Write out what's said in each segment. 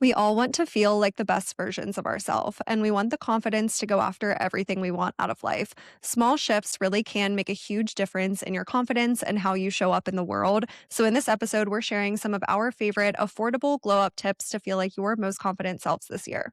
We all want to feel like the best versions of ourselves, and we want the confidence to go after everything we want out of life. Small shifts really can make a huge difference in your confidence and how you show up in the world. So, in this episode, we're sharing some of our favorite affordable glow up tips to feel like your most confident selves this year.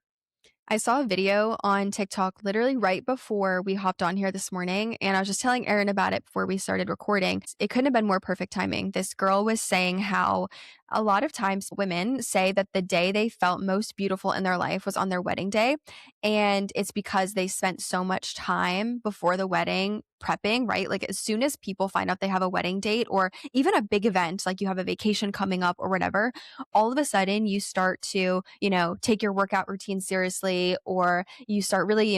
I saw a video on TikTok literally right before we hopped on here this morning, and I was just telling Erin about it before we started recording. It couldn't have been more perfect timing. This girl was saying how a lot of times women say that the day they felt most beautiful in their life was on their wedding day. And it's because they spent so much time before the wedding prepping, right? Like as soon as people find out they have a wedding date or even a big event, like you have a vacation coming up or whatever, all of a sudden you start to, take your workout routine seriously, or you start really,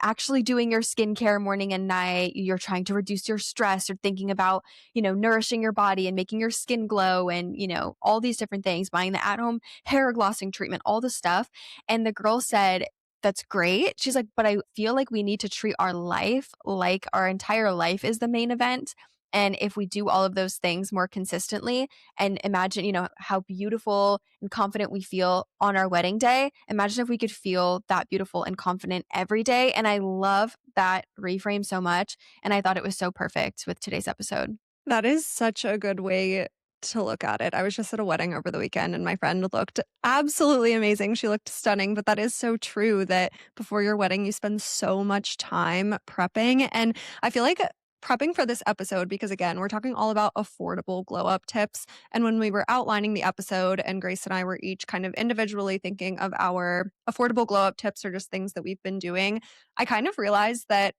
actually doing your skincare morning and night. You're trying to reduce your stress or thinking about, nourishing your body and making your skin glow and, all these different things, buying the at home hair glossing treatment, all the stuff. And the girl said, that's great. She's like, but I feel like we need to treat our life like our entire life is the main event. And if we do all of those things more consistently, and imagine, how beautiful and confident we feel on our wedding day. Imagine if we could feel that beautiful and confident every day. And I love that reframe so much. And I thought it was so perfect with today's episode. That is such a good way to look at it. I was just at a wedding over the weekend and my friend looked absolutely amazing. She looked stunning, but that is so true that before your wedding, you spend so much time prepping. And I feel like prepping for this episode, because again, we're talking all about affordable glow up tips. And when we were outlining the episode, and Grace and I were each kind of individually thinking of our affordable glow up tips or just things that we've been doing, I kind of realized that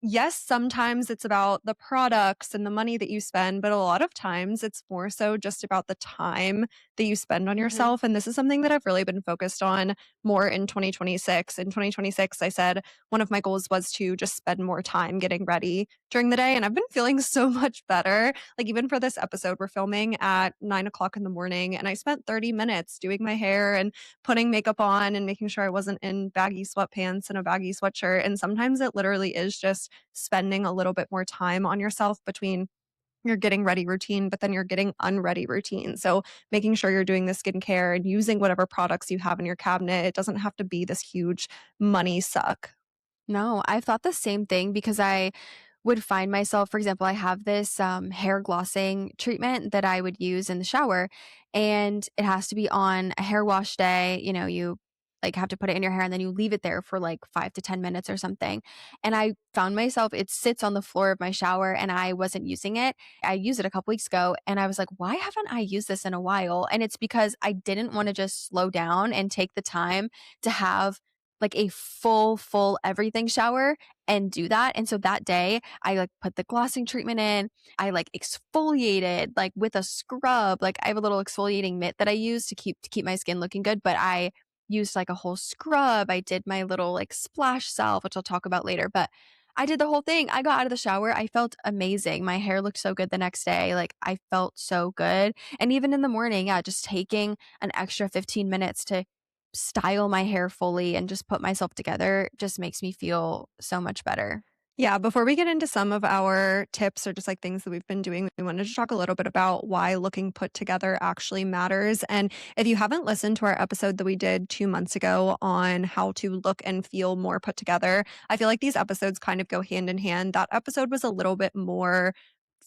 yes, sometimes it's about the products and the money that you spend, but a lot of times it's more so just about the time that you spend on Hmm. yourself. And this is something that I've really been focused on more in 2026. In 2026, I said one of my goals was to just spend more time getting ready during the day. And I've been feeling so much better. Like, even for this episode, we're filming at 9 o'clock in the morning, and I spent 30 minutes doing my hair and putting makeup on and making sure I wasn't in baggy sweatpants and a baggy sweatshirt. And sometimes it literally is just spending a little bit more time on yourself between your getting ready routine, but then your getting unready routine. So making sure you're doing the skincare and using whatever products you have in your cabinet. It doesn't have to be this huge money suck. No, I've thought the same thing because I would find myself, for example, I have this hair glossing treatment that I would use in the shower, and it has to be on a hair wash day. You like have to put it in your hair and then you leave it there for like 5 to 10 minutes or something. And I found myself, it sits on the floor of my shower and I wasn't using it. I used it a couple weeks ago and I was like, why haven't I used this in a while? And it's because I didn't want to just slow down and take the time to have like a full everything shower and do that. And so that day I like put the glossing treatment in. I like exfoliated like with a scrub. Like I have a little exfoliating mitt that I use to keep my skin looking good, but I used like a whole scrub. I did my little like splash salve, which I'll talk about later, but I did the whole thing. I got out of the shower. I felt amazing. My hair looked so good the next day. Like I felt so good. And even in the morning, yeah, just taking an extra 15 minutes to style my hair fully and just put myself together just makes me feel so much better. Yeah, before we get into some of our tips or just like things that we've been doing, we wanted to talk a little bit about why looking put together actually matters. And if you haven't listened to our episode that we did 2 months ago on how to look and feel more put together, I feel like these episodes kind of go hand in hand. That episode was a little bit more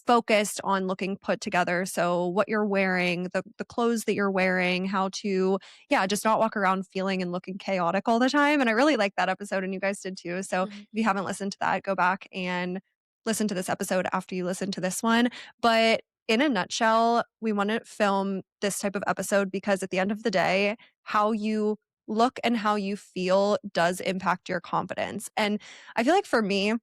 focused on looking put together. So what you're wearing, the clothes that you're wearing, how to, yeah, just not walk around feeling and looking chaotic all the time. And I really like that episode and you guys did too. So if Mhm. you haven't listened to that, go back and listen to this episode after you listen to this one. But in a nutshell, we want to film this type of episode because at the end of the day, how you look and how you feel does impact your confidence. And I feel like for me,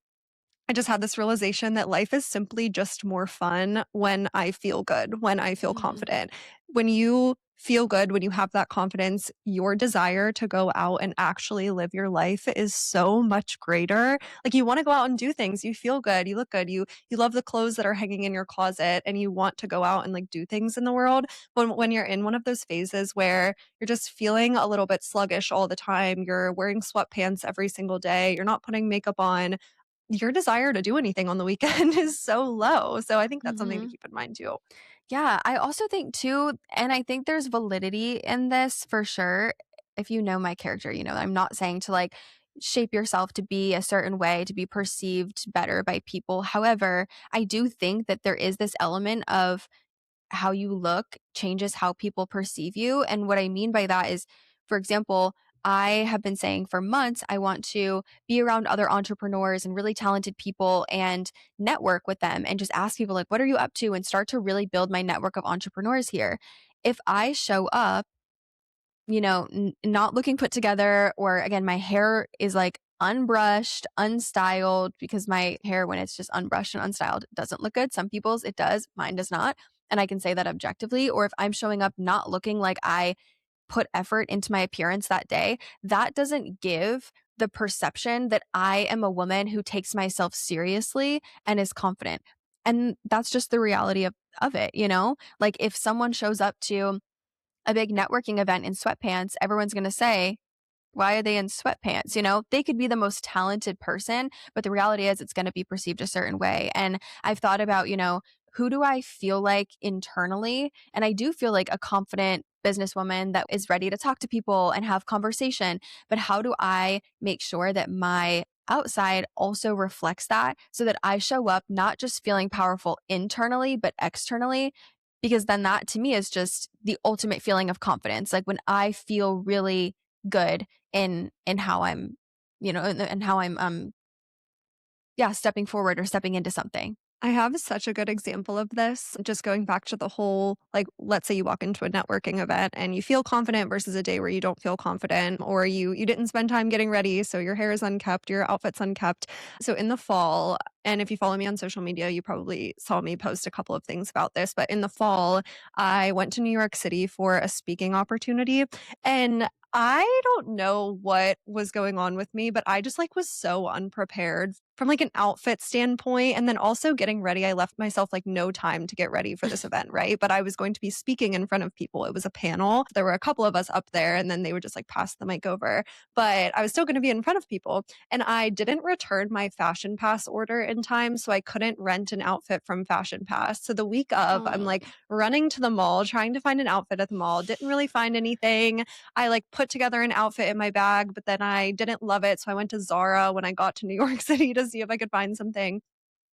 I just had this realization that life is simply just more fun when I feel good, when I feel Mhm. confident. When you feel good, when you have that confidence, your desire to go out and actually live your life is so much greater. Like, you want to go out and do things. You feel good, you look good, you love the clothes that are hanging in your closet and you want to go out and like do things in the world. But when you're in one of those phases where you're just feeling a little bit sluggish all the time, you're wearing sweatpants every single day, you're not putting makeup on, your desire to do anything on the weekend is so low. So I think that's something to Mhm. keep in mind too. Yeah, I also think too, and I think there's validity in this for sure. if you know my character, you know, I'm not saying to like shape yourself to be a certain way, to be perceived better by people. However, I do think that there is this element of how you look changes how people perceive you. And what I mean by that is, for example, I have been saying for months, I want to be around other entrepreneurs and really talented people and network with them and just ask people, like, what are you up to? And start to really build my network of entrepreneurs here. If I show up, you know, not looking put together, or again, my hair is like unbrushed, unstyled, because my hair, when it's just unbrushed and unstyled, doesn't look good. Some people's it does, mine does not. And I can say that objectively. Or if I'm showing up not looking like I put effort into my appearance that day, that doesn't give the perception that I am a woman who takes myself seriously and is confident. And that's just the reality of it, you know? Like if someone shows up to a big networking event in sweatpants, everyone's going to say, why are they in sweatpants? You know, they could be the most talented person, but the reality is it's going to be perceived a certain way. And I've thought about, you know, who do I feel like internally? And I do feel like a confident businesswoman that is ready to talk to people and have conversation. But how do I make sure that my outside also reflects that so that I show up not just feeling powerful internally, but externally? Because then that to me is just the ultimate feeling of confidence. Like when I feel really good in how I'm, you know, and how I'm yeah, stepping forward or stepping into something. I have such a good example of this. Just going back to the whole, like, let's say you walk into a networking event and you feel confident versus a day where you don't feel confident, or you didn't spend time getting ready, so your hair is unkept, your outfit's unkept. So in the fall, and if you follow me on social media, you probably saw me post a couple of things about this, but in the fall, I went to New York City for a speaking opportunity, and I don't know what was going on with me, but I just like was so unprepared from like an outfit standpoint, and then also getting ready. I left myself like no time to get ready for this event, right? But I was going to be speaking in front of people. It was a panel. There were a couple of us up there, and then they would just like pass the mic over. But I was still going to be in front of people, and I didn't return my Fashion Pass order in time, so I couldn't rent an outfit from Fashion Pass. So the week of, I'm Oh. like running to the mall trying to find an outfit at the mall. Didn't really find anything. I like put together an outfit in my bag, but then I didn't love it. So I went to Zara when I got to New York City to see if I could find something.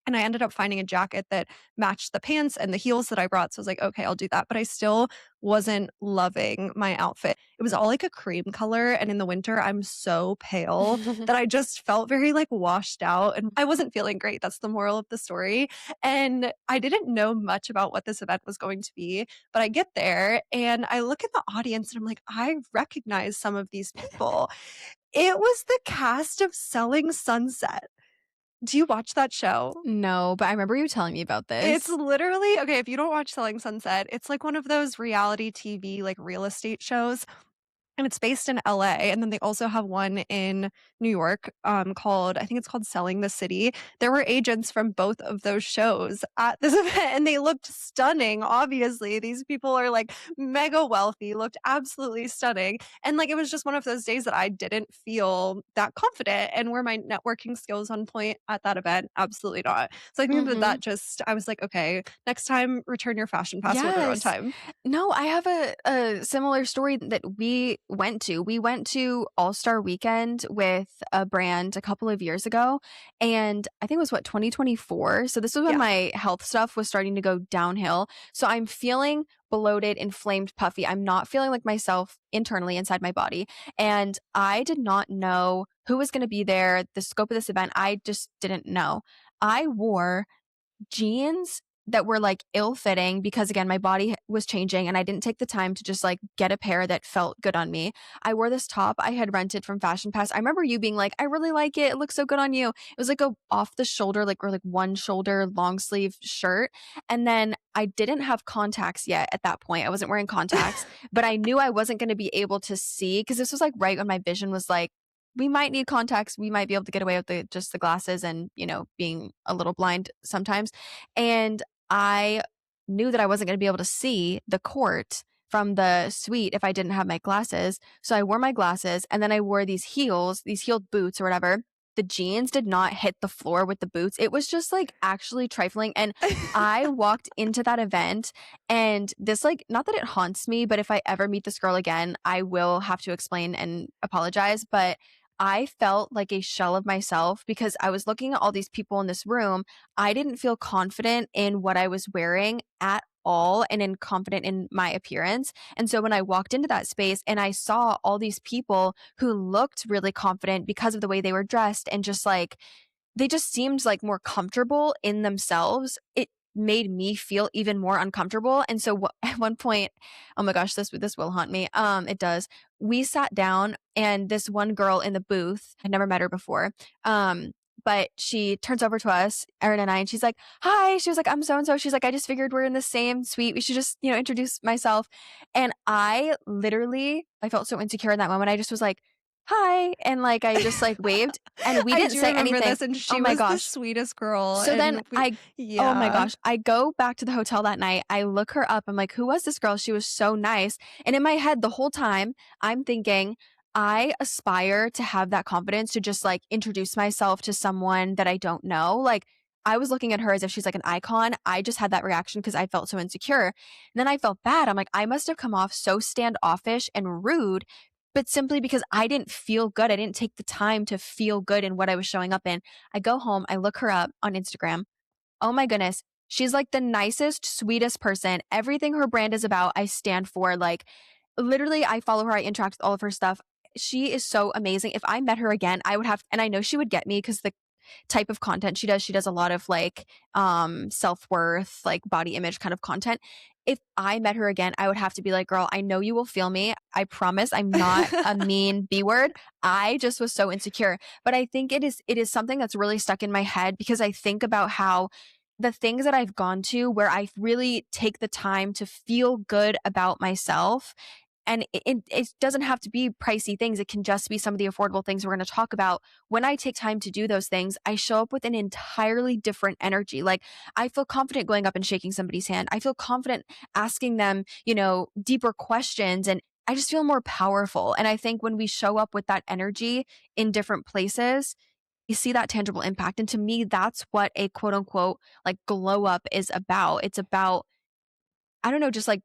And I ended up finding a jacket that matched the pants and the heels that I brought. So I was like, okay, I'll do that. But I still wasn't loving my outfit. It was all like a cream color. And in the winter, I'm so pale that I just felt very like washed out and I wasn't feeling great. That's the moral of the story. And I didn't know much about what this event was going to be. But I get there and I look at the audience and I'm like, I recognize some of these people. It was the cast of Selling Sunset. Do you watch that show? No, but I remember you telling me about It's this. literally okay, if you don't watch Selling Sunset, it's like one of those reality TV, like, real estate shows, and it's based in LA, and then they also have one in New York, called I think it's called Selling the City. There were agents from both of those shows at this event, and they looked stunning, obviously. These people are, like, mega wealthy, looked absolutely stunning, and, like, it was just one of those days that I didn't feel that confident, and were my networking skills on point at that event? Absolutely not. So I think that Mhm. that just I was like, "Okay, next time, return your fashion pass order on Yes. time." No, I have a similar story that we went to. We went to All-Star Weekend with a brand a couple of years ago, and I think it was what, 2024? So this was when Yeah. my health stuff was starting to go downhill. So I'm feeling bloated, inflamed, puffy. I'm not feeling like myself internally inside my body. And I did not know who was going to be there, the scope of this event. I just didn't know. I wore jeans that were like ill fitting because again my body was changing and I didn't take the time to just like get a pair that felt good on me. I wore this top I had rented from Fashion Pass. I remember you being like, I really like it. It looks so good on you. It was like a off the shoulder like or like one shoulder long sleeve shirt. And then I didn't have contacts yet at that point. I wasn't wearing contacts, but I knew I wasn't going to be able to see because this was like right when my vision was like we might need contacts. We might be able to get away with just the glasses and, you know, being a little blind sometimes. And I knew that I wasn't going to be able to see the court from the suite if I didn't have my glasses. So I wore my glasses and then I wore these heels, these heeled boots or whatever. the jeans did not hit the floor with the boots. It was just like actually trifling. And I walked into that event and this, like, not that it haunts me, but if I ever meet this girl again, I will have to explain and apologize. But I felt like a shell of myself because I was looking at all these people in this room. I didn't feel confident in what I was wearing at all and in confident in my appearance. And so when I walked into that space and I saw all these people who looked really confident because of the way they were dressed and just like they just seemed like more comfortable in themselves. It made me feel even more uncomfortable. And so at one point, oh my gosh, this will haunt me. It does. We sat down and this one girl in the booth, I never met her before. But she turns over to us, Erin and I, and she's like, "Hi." She was like, "I'm so and so." She's like, "I just figured we're in the same suite. We should just, introduce myself." And I felt so insecure in that moment. I just was like, "Hi." And like, I just like waved and we I didn't do say remember anything. this, and Oh she my was the gosh. sweetest girl, So then and we oh my yeah. gosh, I go back to the hotel that night. I look her up. I'm like, who was this girl? She was so nice. And in my head, the whole time, I'm thinking, I aspire to have that confidence to just like introduce myself to someone that I don't know. Like, I was looking at her as if she's like an icon. I just had that reaction because I felt so insecure. And then I felt bad. I'm like, I must have come off so standoffish and rude, but simply because I didn't feel good. I didn't take the time to feel good in what I was showing up in. I go home, I look her up on Instagram. Oh my goodness. She's like the nicest, sweetest person. Everything her brand is about, I stand for. Like, literally, I follow her, I interact with all of her stuff. She is so amazing. If I met her again, I would have, and I know she would get me because the type of content she does a lot of like self-worth, like body image kind of content. If I met her again, I would have to be like, "Girl, I know you will feel me. I promise I'm not a mean B word. I just was so insecure." But I think it is something that's really stuck in my head because I think about how the things that I've gone to where I really take the time to feel good about myself, and it doesn't have to be pricey things. It can just be some of the affordable things we're going to talk about. When I take time to do those things, I show up with an entirely different energy. Like, I feel confident going up and shaking somebody's hand. I feel confident asking them, deeper questions. And I just feel more powerful. And I think when we show up with that energy in different places, you see that tangible impact. And to me, that's what a quote unquote like glow up is about. It's about, I don't know, just like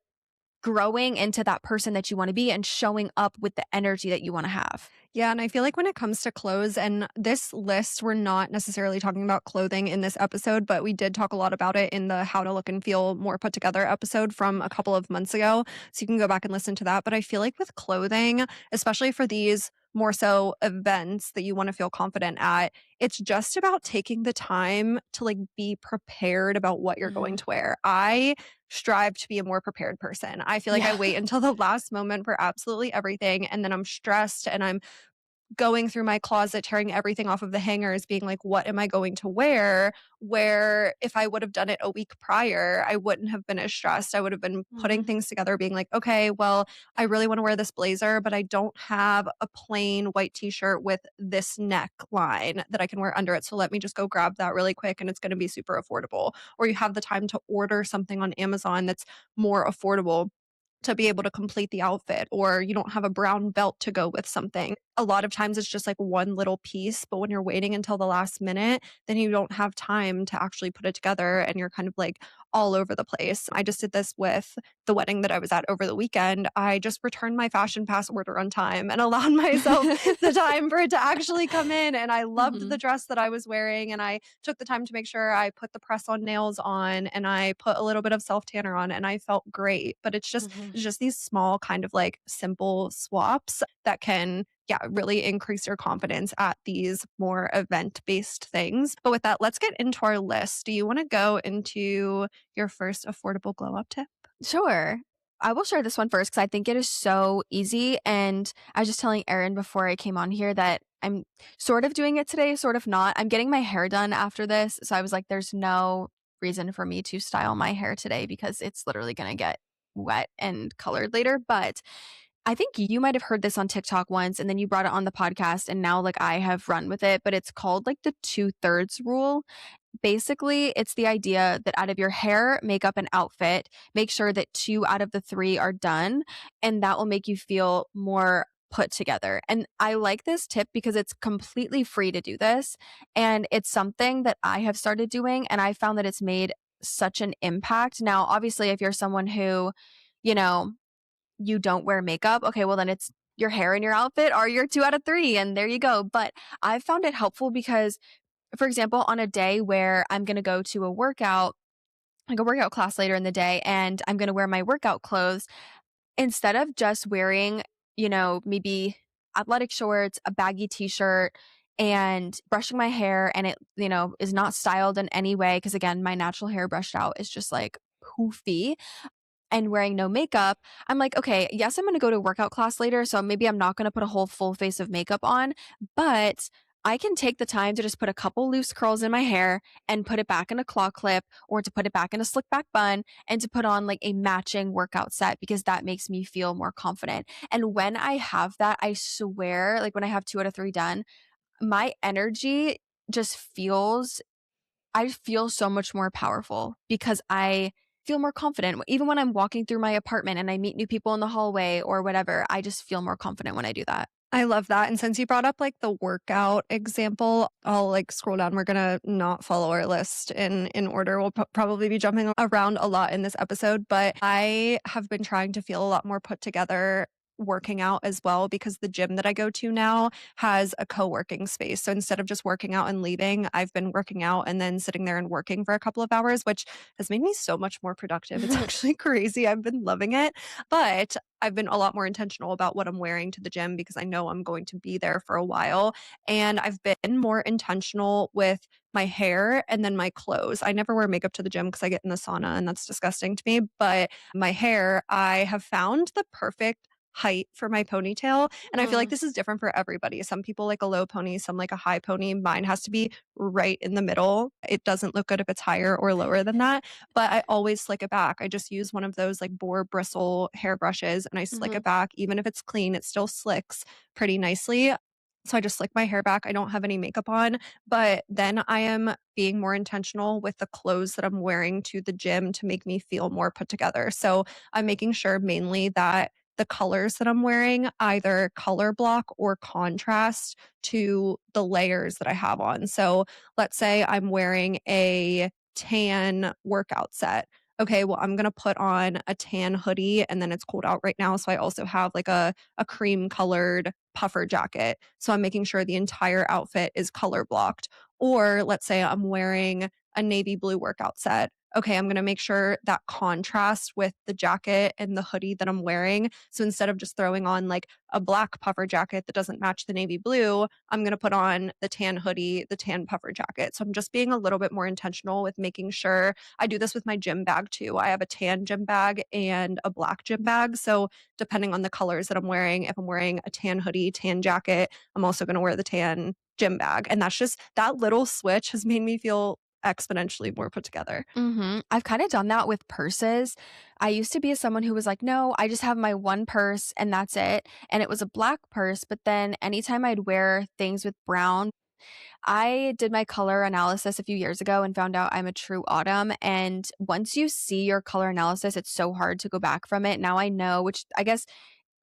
growing into that person that you want to be and showing up with the energy that you want to have. Yeah, and I feel like when it comes to clothes and this list, we're not necessarily talking about clothing in this episode, but we did talk a lot about it in the How to Look and Feel More Put Together episode from a couple of months ago. So you can go back and listen to that. But I feel like with clothing, especially for these more so events that you want to feel confident at, it's just about taking the time to like be prepared about what you're going Mhm. to wear. I strive to be a more prepared person. I feel like I Yeah. wait until the last moment for absolutely everything, and then I'm stressed and I'm going through my closet, tearing everything off of the hangers, being like, what am I going to wear? Where if I would have done it a week prior, I wouldn't have been as stressed. I would have been putting Mhm. things together, being like, okay, well, I really want to wear this blazer, but I don't have a plain white t shirt with this neckline that I can wear under it. So let me just go grab that really quick and it's going to be super affordable. Or you have the time to order something on Amazon that's more affordable to be able to complete the outfit, or you don't have a brown belt to go with something. A lot of times it's just like one little piece, but when you're waiting until the last minute, then you don't have time to actually put it together and you're kind of like all over the place. I just did this with the wedding that I was at over the weekend. I just returned my fashion pass order on time and allowed myself the time for it to actually come in, and I loved the Mhm. dress that I was wearing, and I took the time to make sure I put the press on nails on and I put a little bit of self tanner on and I felt great. But Mhm. it's just these small kind of like simple swaps that can, yeah, really increase your confidence at these more event based things. But with that, let's get into our list. Do you want to go into your first affordable glow up tip? Sure. I will share this one first because I think it is so easy. And I was just telling Erin before I came on here that I'm sort of doing it today, sort of not. I'm getting my hair done after this. So I was like, there's no reason for me to style my hair today because it's literally going to get wet and colored later. But I think you might have heard this on TikTok once and then you brought it on the podcast. And now, like, I have run with it, but it's called like the 2/3 rule. Basically, it's the idea that out of your hair, makeup, and outfit, make sure that two out of the three are done. And that will make you feel more put together. And I like this tip because it's completely free to do this. And it's something that I have started doing, and I found that it's made such an impact. Now, obviously, if you're someone who, you know, you don't wear makeup, okay, well, then it's your hair and your outfit are your 2 out of 3, and there you go. But I've found it helpful because, for example, on a day where I'm gonna go to a workout, like a workout class later in the day, and I'm gonna wear my workout clothes, instead of just wearing, maybe athletic shorts, a baggy t-shirt, and brushing my hair, and it, is not styled in any way, because again, my natural hair brushed out is just like poofy, and wearing no makeup, I'm like, okay, yes, I'm going to go to workout class later. So maybe I'm not going to put a whole full face of makeup on, but I can take the time to just put a couple loose curls in my hair and put it back in a claw clip, or to put it back in a slick back bun, and to put on like a matching workout set, because that makes me feel more confident. And when I have that, I swear, like when I have 2 out of 3 done, my energy just feels I feel so much more powerful because I feel more confident. Even when I'm walking through my apartment and I meet new people in the hallway or whatever, I just feel more confident when I do that. I love that, and since you brought up, like, the workout example, I'll, like, scroll down. We're gonna not follow our list in order. We'll probably be jumping around a lot in this episode, but I have been trying to feel a lot more put together working out as well, because the gym that I go to now has a co-working space. So instead of just working out and leaving, I've been working out and then sitting there and working for a couple of hours, which has made me so much more productive. It's actually crazy. I've been loving it, but I've been a lot more intentional about what I'm wearing to the gym because I know I'm going to be there for a while. And I've been more intentional with my hair and then my clothes. I never wear makeup to the gym because I get in the sauna and that's disgusting to me. But my hair, I have found the perfect height for my ponytail. And I feel like Mm, this is different for everybody. Some people like a low pony, some like a high pony. Mine has to be right in the middle. It doesn't look good if it's higher or lower than that, but I always slick it back. I just use one of those like boar bristle hairbrushes and I slick mhm, it back. Even if it's clean, it still slicks pretty nicely. So I just slick my hair back. I don't have any makeup on, but then I am being more intentional with the clothes that I'm wearing to the gym to make me feel more put together. So I'm making sure mainly that the colors that I'm wearing either color block or contrast to the layers that I have on. So let's say I'm wearing a tan workout set. Okay, well, I'm gonna put on a tan hoodie and then it's cold out right now. So I also have like a cream colored puffer jacket. So I'm making sure the entire outfit is color blocked. Or let's say I'm wearing a navy blue workout set. Okay, I'm going to make sure that contrast with the jacket and the hoodie that I'm wearing. So instead of just throwing on like a black puffer jacket that doesn't match the navy blue, I'm going to put on the tan hoodie, the tan puffer jacket. So I'm just being a little bit more intentional with making sure I do this with my gym bag too. I have a tan gym bag and a black gym bag. So depending on the colors that I'm wearing, if I'm wearing a tan hoodie, tan jacket, I'm also going to wear the tan gym bag. And that's just that little switch has made me feel exponentially more put together. mhm. I've kind of done that with purses. I used to be someone who was like, no, I just have my one purse and that's it. And it was a black purse. But then anytime I'd wear things with brown, I did my color analysis a few years ago and found out I'm a true autumn. And once you see your color analysis, it's so hard to go back from it. Now I know, which I guess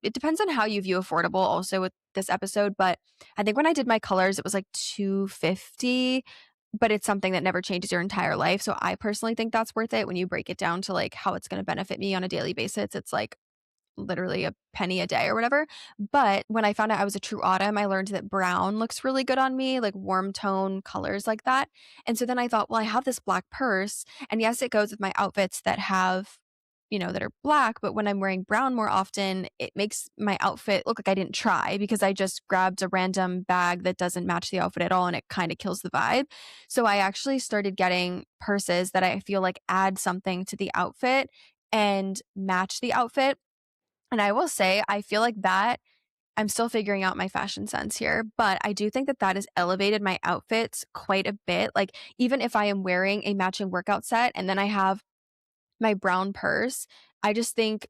it depends on how you view affordable also with this episode. But I think when I did my colors, it was like 250, but it's something that never changes your entire life. So I personally think that's worth it when you break it down to like how it's going to benefit me on a daily basis. It's like literally a penny a day or whatever. But when I found out I was a true autumn, I learned that brown looks really good on me, like warm tone colors like that. And so then I thought, well, I have this black purse. And yes, it goes with my outfits that have, that are black. But when I'm wearing brown more often, it makes my outfit look like I didn't try because I just grabbed a random bag that doesn't match the outfit at all. And it kind of kills the vibe. So I actually started getting purses that I feel like add something to the outfit and match the outfit, and I will say, I feel like that I'm still figuring out my fashion sense here, but I do think that that has elevated my outfits quite a bit. Like, even if I am wearing a matching workout set and then I have my brown purse, I just think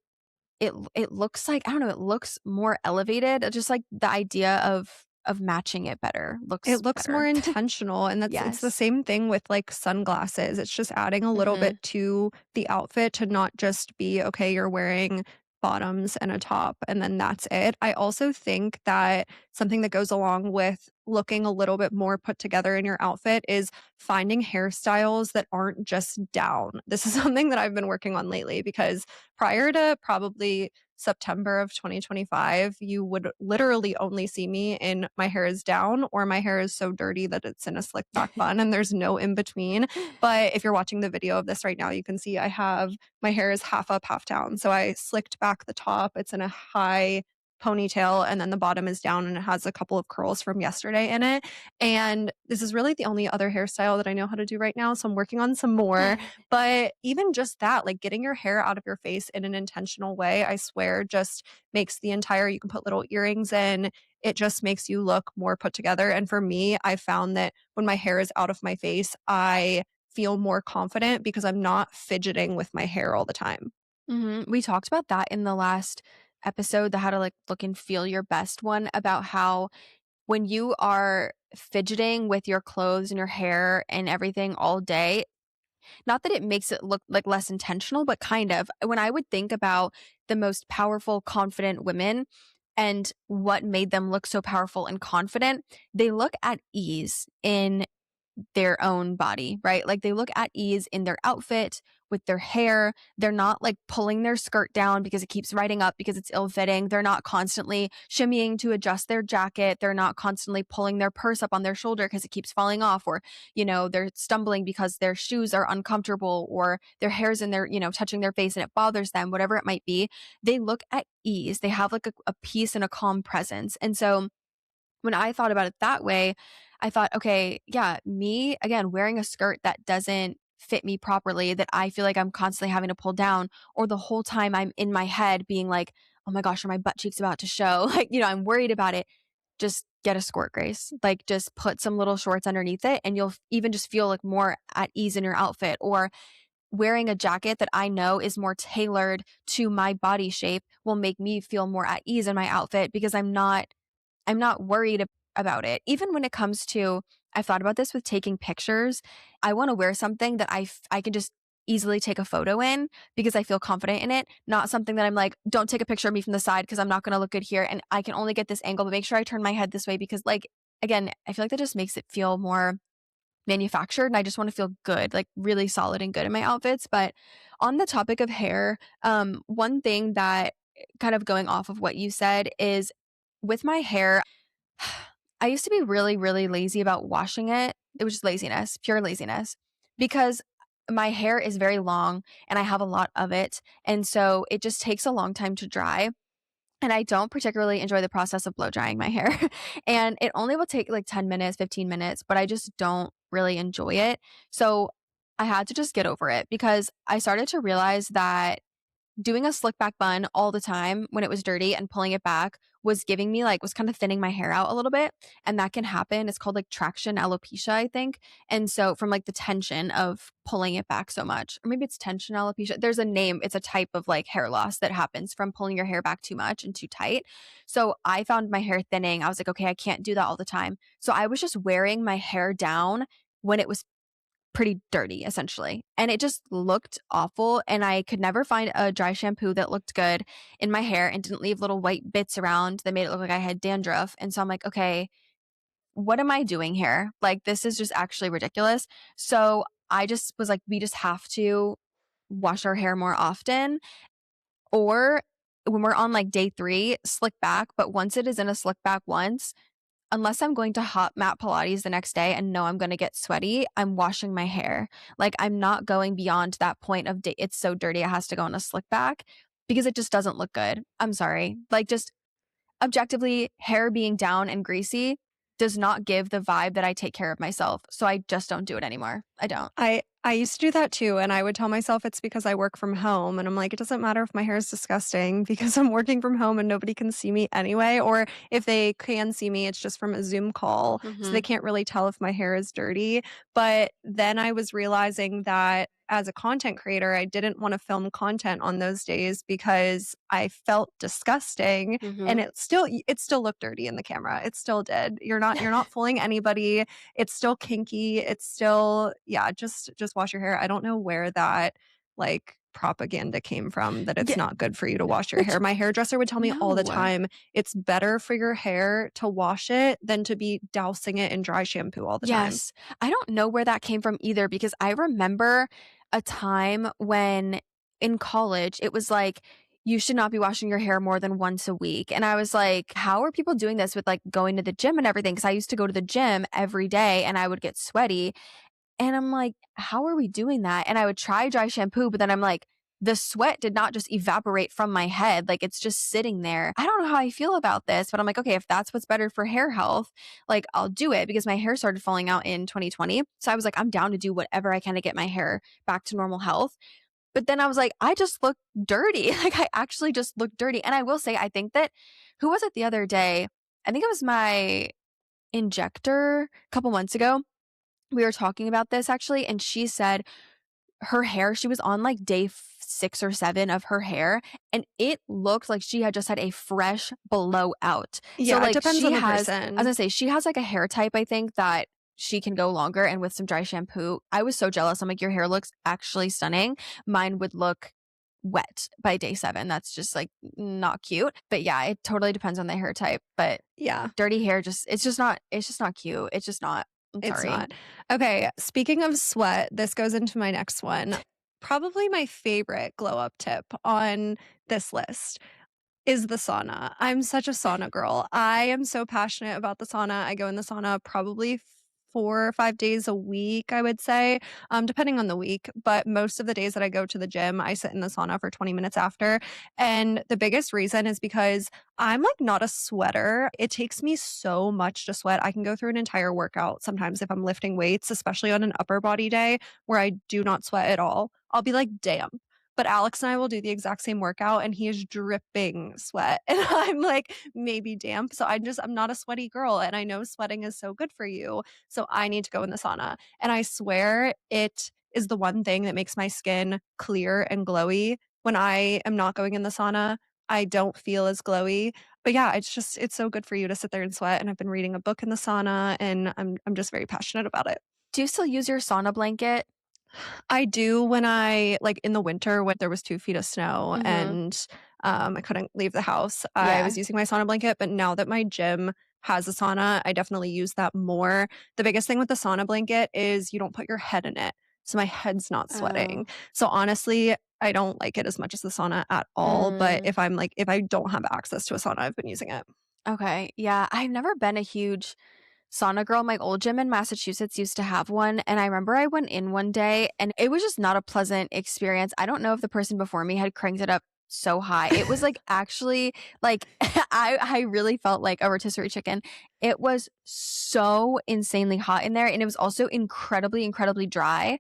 it looks like, I don't know, it looks more elevated. Just like the idea of matching it better looks It looks more better. intentional, and it's the Yes. same thing with, like, sunglasses. It's just adding a little Mhm. bit to the outfit to not just be, okay, you're wearing bottoms and a top, and then that's it. I also think that something that goes along with looking a little bit more put together in your outfit is finding hairstyles that aren't just down. This is something that I've been working on lately because prior to probably September of 2025, you would literally only see me in my hair is down or my hair is so dirty that it's in a slick back bun and there's no in between. But if you're watching the video of this right now, you can see I have my hair is half up, half down. So I slicked back the top. It's in a high ponytail and then the bottom is down and it has a couple of curls from yesterday in it. And this is really the only other hairstyle that I know how to do right now. So I'm working on some more. But even just that, like getting your hair out of your face in an intentional way, I swear, just makes the entire, you can put little earrings in. It just makes you look more put together. And for me, I found that when my hair is out of my face, I feel more confident because I'm not fidgeting with my hair all the time. We talked about that in the last episode, the how to like look and feel your best one, about how when you are fidgeting with your clothes and your hair and everything all day, not that it makes it look like less intentional, but kind of. When I would think about the most powerful, confident women and what made them look so powerful and confident, they look at ease in their own body, right? Like they look at ease in their outfit, with their hair. They're not like pulling their skirt down because it keeps riding up because it's ill fitting. They're not constantly shimmying to adjust their jacket. They're not constantly pulling their purse up on their shoulder because it keeps falling off, or, they're stumbling because their shoes are uncomfortable or their hair's in their, touching their face and it bothers them, whatever it might be. They look at ease. They have like a peace and a calm presence. And so, when I thought about it that way, I thought, okay, yeah, me again wearing a skirt that doesn't fit me properly, that I feel like I'm constantly having to pull down, or the whole time I'm in my head being like, oh my gosh, are my butt cheeks about to show? Like, I'm worried about it. Just get a skirt, Grace. Like, just put some little shorts underneath it, and you'll even just feel like more at ease in your outfit. Or wearing a jacket that I know is more tailored to my body shape will make me feel more at ease in my outfit because I'm not worried about it. Even when it comes to, I've thought about this with taking pictures. I want to wear something that I can just easily take a photo in because I feel confident in it, not something that I'm like, don't take a picture of me from the side because I'm not going to look good here and I can only get this angle, but make sure I turn my head this way because, like, again, I feel like that just makes it feel more manufactured and I just want to feel good, like really solid and good in my outfits. But on the topic of hair, one thing that, kind of going off of what you said, is with my hair, I used to be really, really lazy about washing it. It was just laziness, pure laziness, because my hair is very long and I have a lot of it. And so it just takes a long time to dry. And I don't particularly enjoy the process of blow drying my hair. And it only will take like 10 minutes, 15 minutes, but I just don't really enjoy it. So I had to just get over it because I started to realize that doing a slick back bun all the time when it was dirty and pulling it back was giving me like, was kind of thinning my hair out a little bit. And that can happen. It's called like traction alopecia, I think. And so from like the tension of pulling it back so much, or maybe it's tension alopecia. There's a name, it's a type of like hair loss that happens from pulling your hair back too much and too tight. So I found my hair thinning. I was like, okay, I can't do that all the time. So I was just wearing my hair down when it was pretty dirty essentially. And it just looked awful. And I could never find a dry shampoo that looked good in my hair and didn't leave little white bits around that made it look like I had dandruff. And so I'm like, okay, what am I doing here? Like, this is just actually ridiculous. So I just was like, we just have to wash our hair more often. Or when we're on like day 3, slick back. But once it is in a slick back once, unless I'm going to hot mat Pilates the next day and know I'm going to get sweaty, I'm washing my hair. Like, I'm not going beyond that point of it's so dirty it has to go in a slick back because it just doesn't look good. I'm sorry. Like, just objectively, hair being down and greasy does not give the vibe that I take care of myself. So I just don't do it anymore. I don't. I used to do that too, and I would tell myself it's because I work from home, and I'm like, it doesn't matter if my hair is disgusting because I'm working from home and nobody can see me anyway, or if they can see me, it's just from a Zoom call, so they Hmm. can't really tell if my hair is dirty. But then I was realizing that as a content creator, I didn't want to film content on those days because I felt disgusting and Hmm. it still looked dirty in the camera. It still did. You're not fooling anybody. It's still kinky. It's still, yeah, just wash your hair. I don't know where that like propaganda came from, that it's Yeah, not good for you to wash your which hair. My hairdresser would tell me all the no. time, it's better for your hair to wash it than to be dousing it in dry shampoo all the time. Yes. I don't know where that came from either because I remember a time when in college it was like, you should not be washing your hair more than once a week. And I was like, how are people doing this with like going to the gym and everything? Because I used to go to the gym every day and I would get sweaty. And I'm like, how are we doing that? And I would try dry shampoo, but then I'm like, the sweat did not just evaporate from my head. Like it's just sitting there. I don't know how I feel about this, but I'm like, okay, if that's what's better for hair health, like I'll do it because my hair started falling out in 2020. So I was like, I'm down to do whatever I can to get my hair back to normal health. But then I was like, I just look dirty. Like I actually just look dirty. And I will say, I think that who was it the other day? I think it was my injector a couple months ago. We were talking about this actually, and she said her hair, she was on like day 6 or 7 of her hair, and it looked like she had just had a fresh blowout. So, Yeah, it like, depends on the I was person. gonna say, she has like a hair type, I think, that she can go longer. And with some dry shampoo, I was so jealous. I'm like, your hair looks actually stunning. Mine would look wet by day 7. That's just like not cute. But yeah, it totally depends on the hair type. But Yeah. dirty hair just, it's just not cute. It's just not. I'm It's sorry. not. Okay, speaking of sweat, this goes into my next one. Probably my favorite glow up tip on this list is the sauna. I'm such a sauna girl. I am so passionate about the sauna. I go in the sauna probably 4 or 5 days a week, I would say, depending on the week. But most of the days that I go to the gym, I sit in the sauna for 20 minutes after. And the biggest reason is because I'm like not a sweater. It takes me so much to sweat. I can go through an entire workout sometimes if I'm lifting weights, especially on an upper body day where I do not sweat at all. I'll be like, damn. But Alex and I will do the exact same workout and he is dripping sweat. And I'm like maybe damp. So I'm not a sweaty girl. And I know sweating is so good for you. So I need to go in the sauna. And I swear it is the one thing that makes my skin clear and glowy. When I am not going in the sauna, I don't feel as glowy. But yeah, it's so good for you to sit there and sweat. And I've been reading a book in the sauna and I'm just very passionate about it. Do you still use your sauna blanket? I do when I like in the winter when there was 2 feet of snow Mhm. and, I couldn't leave the house, I Yeah. was using my sauna blanket, but now that my gym has a sauna, I definitely use that more. The biggest thing with the sauna blanket is you don't put your head in it, so my head's not sweating. Oh. So, honestly, I don't like it as much as the sauna at all, but Mm. if I don't have access to a sauna, I've been using it. Okay. Yeah, I've never been a huge sauna girl. My old gym in Massachusetts used to have one, and I remember I went in one day, and it was just not a pleasant experience. I don't know if the person before me had cranked it up so high. It was, like, actually, like, I really felt like a rotisserie chicken. It was so insanely hot in there, and it was also incredibly, incredibly dry.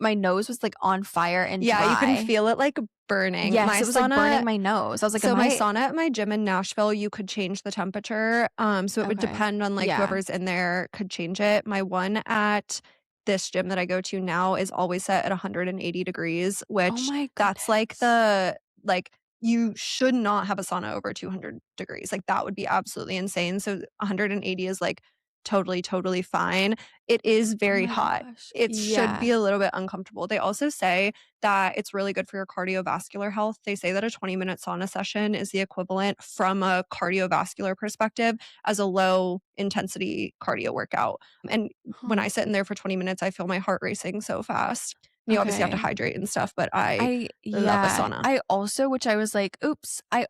My nose was, like, on fire and Yeah, you can dry. feel it, like, burning. Yes, it was, like, burning my nose. I was like, So "Am my I" sauna at my gym in Nashville, you could change the temperature, so it would Okay. depend on, like, Yeah. whoever's in there could change it. My one at this gym that I go to now is always set at 180 degrees, Oh which my that's like goodness. you should not have a sauna over 200 degrees, like, that would be absolutely insane, so 180 is, like, totally, totally fine. It is Oh very my hot. gosh. It should be Yeah. a little bit uncomfortable. They also say that it's really good for your cardiovascular health. They say that a 20-minute sauna session is the equivalent from a cardiovascular perspective as a low intensity cardio workout. And when I Huh. sit in there for 20 minutes, I feel my heart racing so fast. You obviously have to Okay. hydrate and stuff, but I love a Yeah. sauna. I also, which I was like, oops, I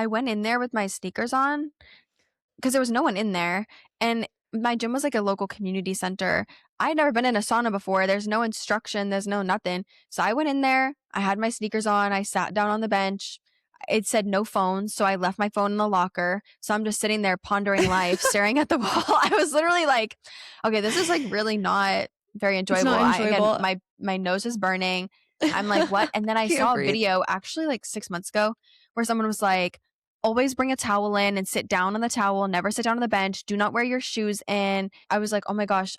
went in there with my sneakers on because there was no one in there. And my gym was like a local community center. I had never been in a sauna before. There's no instruction, there's no nothing. So I went in there, I had my sneakers on, I sat down on the bench. It said no phones, so I left my phone in the locker. So I'm just sitting there pondering life, staring at the wall. I was literally like, okay, this is like really not very It's enjoyable. not I again, enjoyable. my nose is burning. I'm like, what? And then I Can't saw a breathe. video actually like 6 months ago where someone was like, always bring a towel in and sit down on the towel, never sit down on the bench, do not wear your shoes in. I was like, oh my gosh.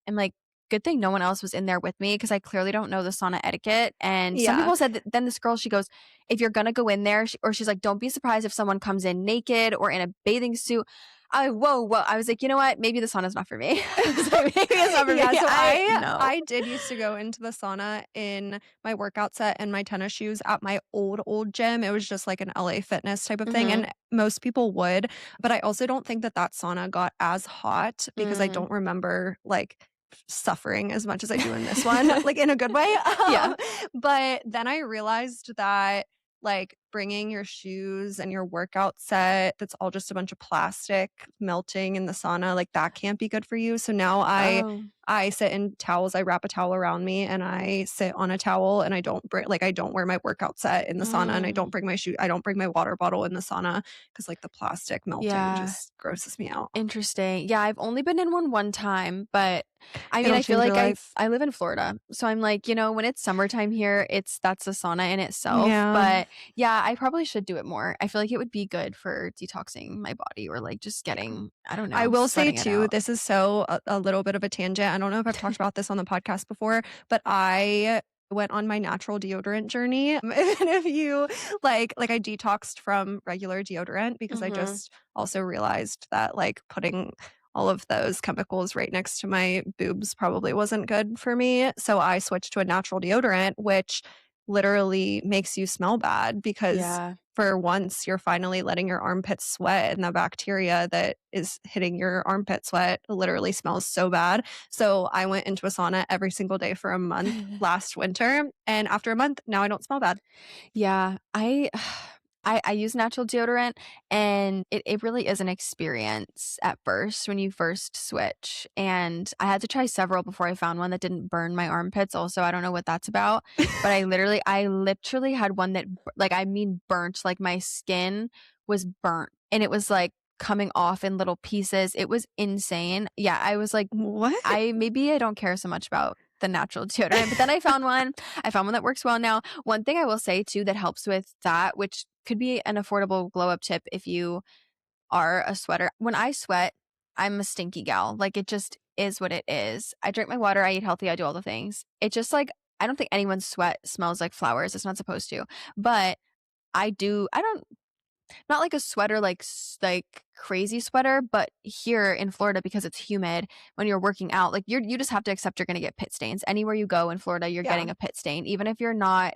I'm like, good thing no one else was in there with me because I clearly don't know the sauna etiquette. And some Yeah. people said that then this girl, she goes, if you're going to go in there, or she's like, don't be surprised if someone comes in naked or in a bathing suit. whoa. I was like, you know what? Maybe the sauna's not for me. I was like, maybe it's not for me. Yeah, so I I no. I did used to go into the sauna in my workout set and my tennis shoes at my old gym. It was just like an LA Fitness type of thing, Mm-hmm. and most people would, but I also don't think that that sauna got as hot because I Mm. don't remember, like, suffering as much as I do in this one, like, in a good way, Yeah. but then I realized that, like, bringing your shoes and your workout set that's all just a bunch of plastic melting in the sauna, like, that can't be good for you, so now Oh, I sit in towels, I wrap a towel around me, and I sit on a towel, and I don't bring like, I don't wear my workout set in the sauna, and mm, I don't bring my water bottle in the sauna because like, the plastic melting yeah. just grosses me out. Interesting. Yeah, I've only been in one time, but I mean, It'll I feel change your like life. I live in Florida. So I'm like, when it's summertime here, that's a sauna in itself. Yeah. But yeah, I probably should do it more. I feel like it would be good for detoxing my body or like just Yeah. getting, I don't I know, will say sweating it too, out. this is so a little bit of a tangent. I don't know if I've talked about this on the podcast before, but I went on my natural deodorant journey. And if you like I detoxed from regular deodorant because I Mhm. just also realized that like putting all of those chemicals right next to my boobs probably wasn't good for me. So I switched to a natural deodorant, which literally makes you smell bad because Yeah. for once you're finally letting your armpits sweat and the bacteria that is hitting your armpit sweat literally smells so bad. So I went into a sauna every single day for a month last winter, and after a month, now I don't smell bad. Yeah, I use natural deodorant and it really is an experience at first when you first switch. And I had to try several before I found one that didn't burn my armpits. Also, I don't know what that's about, but I literally had one that like I mean burnt, like my skin was burnt and it was like coming off in little pieces. It was insane. Yeah, I was like What? maybe I don't care so much about the natural deodorant, but then I found one that works well now. One thing I will say too that helps with that, which could be an affordable glow up tip if you are a sweater. When I sweat, I'm a stinky gal. Like it just is what it is. I drink my water, I eat healthy, I do all the things. It just like I don't think anyone's sweat smells like flowers. It's not supposed to. But I don't not like a sweater, like crazy sweater, but here in Florida, because it's humid, when you're working out, like you just have to accept you're gonna get pit stains. Anywhere you go in Florida, you're Yeah. getting a pit stain, even if you're not.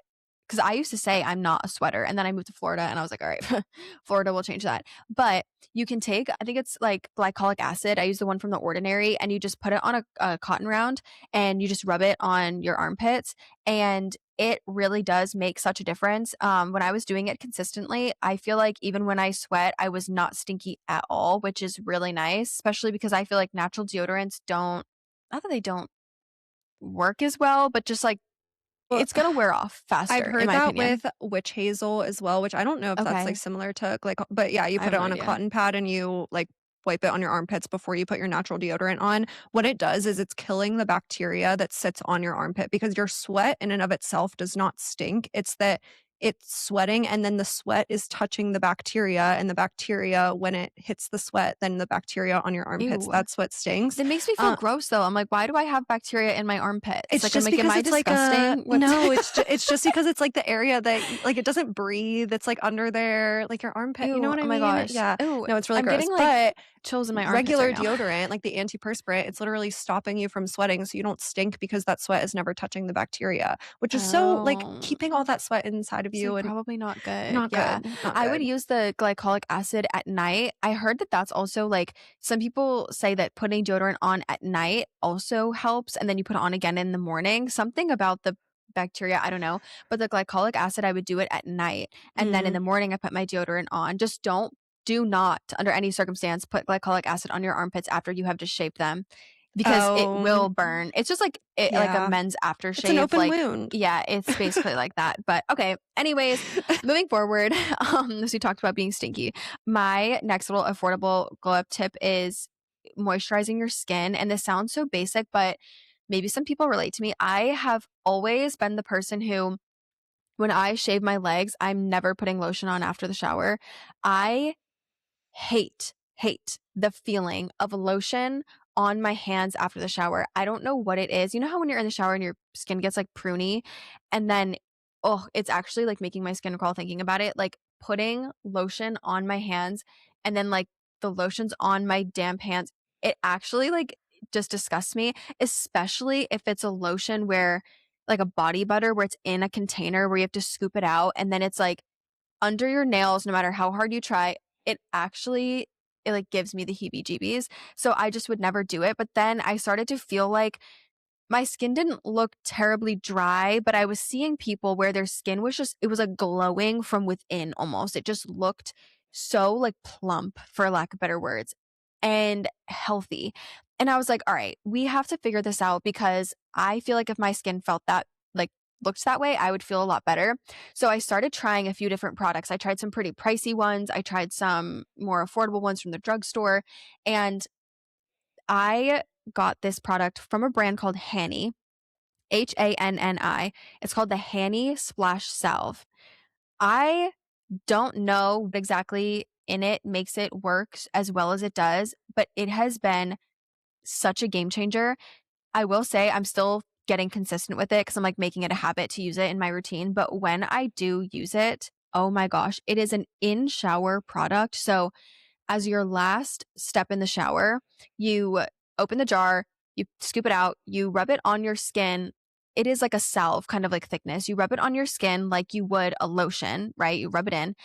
Because I used to say I'm not a sweater, and then I moved to Florida, and I was like, all right, Florida will change that. But you can take, I think it's like glycolic acid. I use the one from the Ordinary, and you just put it on a cotton round, and you just rub it on your armpits, and it really does make such a difference. When I was doing it consistently, I feel like even when I sweat, I was not stinky at all, which is really nice, especially because I feel like natural deodorants don't, not that they don't work as well, but just like Well, it's going to wear off I've faster, in heard my that opinion. with witch hazel as well, which I don't know if that's, like, Okay. similar to but yeah, you I put have it no on a idea. cotton pad and you, like, wipe it on your armpits before you put your natural deodorant on. What it does is it's killing the bacteria that sits on your armpit because your sweat in and of itself does not stink. It's that it's sweating and then the sweat is touching the bacteria, and the bacteria, when it hits the sweat, then the bacteria on your armpits, Ew. that's what stinks. That makes me feel Uh gross though. I'm like, why do I have bacteria in my armpits? it's Like, I'm just like, am because I it's like a disgusting? What's no, it's just because it's like the area that like, it doesn't breathe, it's, like, under there, like, your armpit, you know Ew. what I Oh my mean? gosh. Yeah. Ew. No, it's really I'm gross, getting like but chills in my armpits right regular now. deodorant, like the antiperspirant, it's literally stopping you from sweating so you don't stink because that sweat is never touching the bacteria, which is so like, Oh. keeping all that sweat inside of It's, you like, and probably not good. not Yeah. good, not I would good. use the glycolic acid at night. I heard that that's also, like some people say that putting deodorant on at night also helps, and then you put it on again in the morning. Something about the bacteria, I don't know, but the glycolic acid, I would do it at night, and then in Mm. the morning, I put my deodorant on. Just do not, under any circumstance, put glycolic acid on your armpits after you have just shaved them because it Oh, will burn. It's just like a yeah. men's It's an aftershave, open like wound. yeah, it's basically like that. But okay. Anyways, moving forward, as we talked about being stinky, my next little affordable glow up tip is moisturizing your skin. And this sounds so basic, but maybe some people relate to me. I have always been the person who, when I shave my legs, I'm never putting lotion on after the shower. I hate the feeling of lotion on my hands after the shower. I don't know what it is. You know how when you're in the shower and your skin gets like pruny and then it's actually like making my skin crawl thinking about it. Like putting lotion on my hands and then like the lotions on my damp hands, it actually like just disgusts me, especially if it's a lotion where like a body butter where it's in a container where you have to scoop it out and then it's like under your nails no matter how hard you try. It actually it like gives me the heebie-jeebies. So I just would never do it. But then I started to feel like my skin didn't look terribly dry, but I was seeing people where their skin was just, it was like glowing from within almost. It just looked so like plump, for lack of better words, and healthy. And I was like, all right, we have to figure this out because I feel like if my skin felt that, like, looked that way, I would feel a lot better. So I started trying a few different products. I tried some pretty pricey ones, I tried some more affordable ones from the drugstore, and I got this product from a brand called Hanny, Hanni. It's called the Hanny Splash Salve. I don't know what exactly in it makes it work as well as it does, but it has been such a game changer. I will say I'm still getting consistent with it because I'm like making it a habit to use it in my routine. But when I do use it, oh my gosh, it is an in shower product. So as your last step in the shower, you open the jar, you scoop it out, you rub it on your skin. It is like a salve kind of like thickness. You rub it on your skin like you would a lotion, right? You rub it in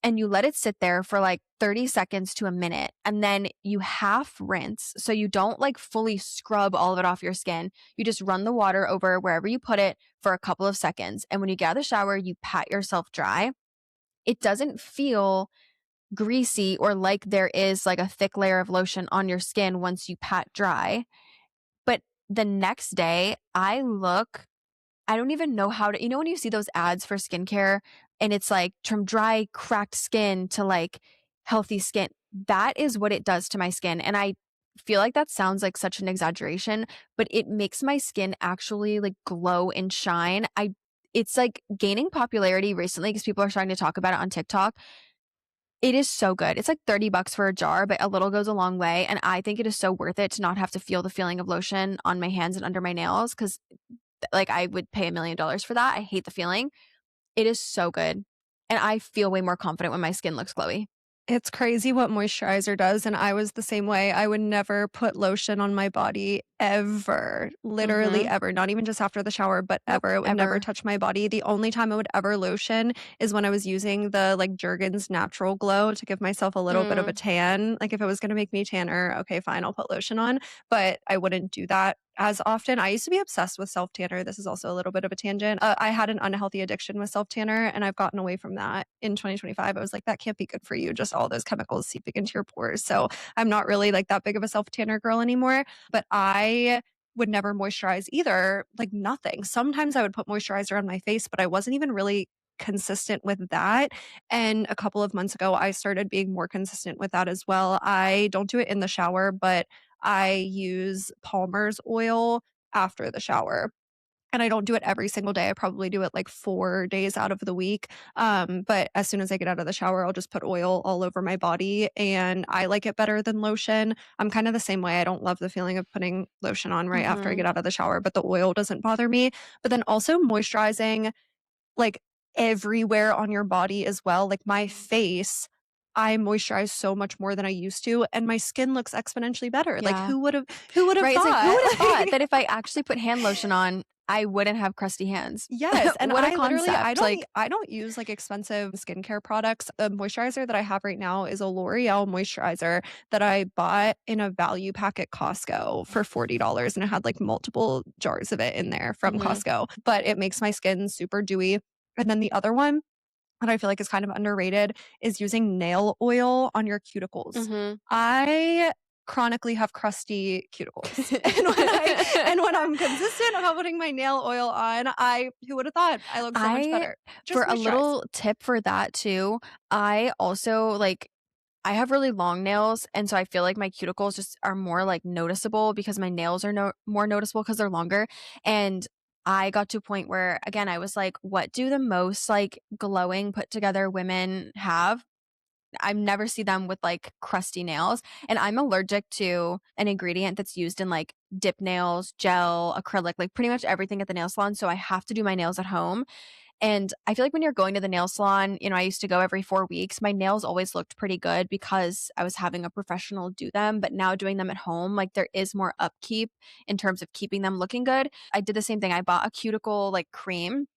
and you let it sit there for like 30 seconds to a minute. And then you half rinse. So you don't like fully scrub all of it off your skin. You just run the water over wherever you put it for a couple of seconds. And when you get out of the shower, you pat yourself dry. It doesn't feel greasy or like there is like a thick layer of lotion on your skin once you pat dry. But the next day, I don't even know how to, you know, when you see those ads for skincare and it's like from dry, cracked skin to like healthy skin, that is what it does to my skin. And I feel like that sounds like such an exaggeration, but it makes my skin actually like glow and shine. It's like gaining popularity recently because people are starting to talk about it on TikTok. It is so good. It's like $30 for a jar, but a little goes a long way. And I think it is so worth it to not have to feel the feeling of lotion on my hands and under my nails because, like, I would pay $1,000,000 for that. I hate the feeling. It is so good. And I feel way more confident when my skin looks glowy. It's crazy what moisturizer does, and I was the same way. I would never put lotion on my body ever, literally Mm-hmm. ever, not even just after the shower, but Nope. ever. It would never Ever. touch my body. The only time I would ever lotion is when I was using the, like, Jergens Natural Glow to give myself a little bit of a Mm, tan. Like, if it was gonna make me tanner, okay, fine, I'll put lotion on, but I wouldn't do that as often. I used to be obsessed with self tanner. This is also a little bit of a tangent. I had an unhealthy addiction with self tanner, and I've gotten away from that in 2025. I was like, that can't be good for you. Just all those chemicals seeping into your pores. So I'm not really like that big of a self tanner girl anymore. But I would never moisturize either, like nothing. Sometimes I would put moisturizer on my face, but I wasn't even really consistent with that. And a couple of months ago, I started being more consistent with that as well. I don't do it in the shower, but I use Palmer's oil after the shower. And I don't do it every single day. I probably do it like 4 days out of the week. But as soon as I get out of the shower, I'll just put oil all over my body and I like it better than lotion. I'm kind of the same way. I don't love the feeling of putting lotion on right after I mm-hmm. get out of the shower, but the oil doesn't bother me. But then also moisturizing like, everywhere on your body as well. Like, my face, I moisturize so much more than I used to, and my skin looks exponentially better. Like, Yeah. who would have Right. It's like, who thought? would have thought Like that if I actually put hand lotion on, I wouldn't have crusty hands? yes, and What a I literally concept. Like, I don't use, like, expensive skincare products. The moisturizer that I have right now is a L'Oreal moisturizer that I bought in a value pack at Costco for $40, and it had, like, multiple jars of it in there from mm-hmm. Costco, but it makes my skin super dewy. And then the other one that I feel like is kind of underrated is using nail oil on your cuticles. Mm-hmm. I chronically have crusty cuticles. And when I'm consistent about putting my nail oil on, I who would have thought I look so much I better. For Just a moisturize. little tip for that too, I also like I have really long nails, and so I feel like my cuticles just are more like noticeable because my nails are more noticeable because they're longer. And I got to a point where again I was like, what do the most like glowing put together women have? I never see them with like crusty nails. And I'm allergic to an ingredient that's used in like dip nails, gel, acrylic, like pretty much everything at the nail salon. So I have to do my nails at home. And I feel like when you're going to the nail salon, I used to go every 4 weeks. My nails always looked pretty good because I was having a professional do them, but now doing them at home, like there is more upkeep in terms of keeping them looking good. I did the same thing. I bought a cuticle like cream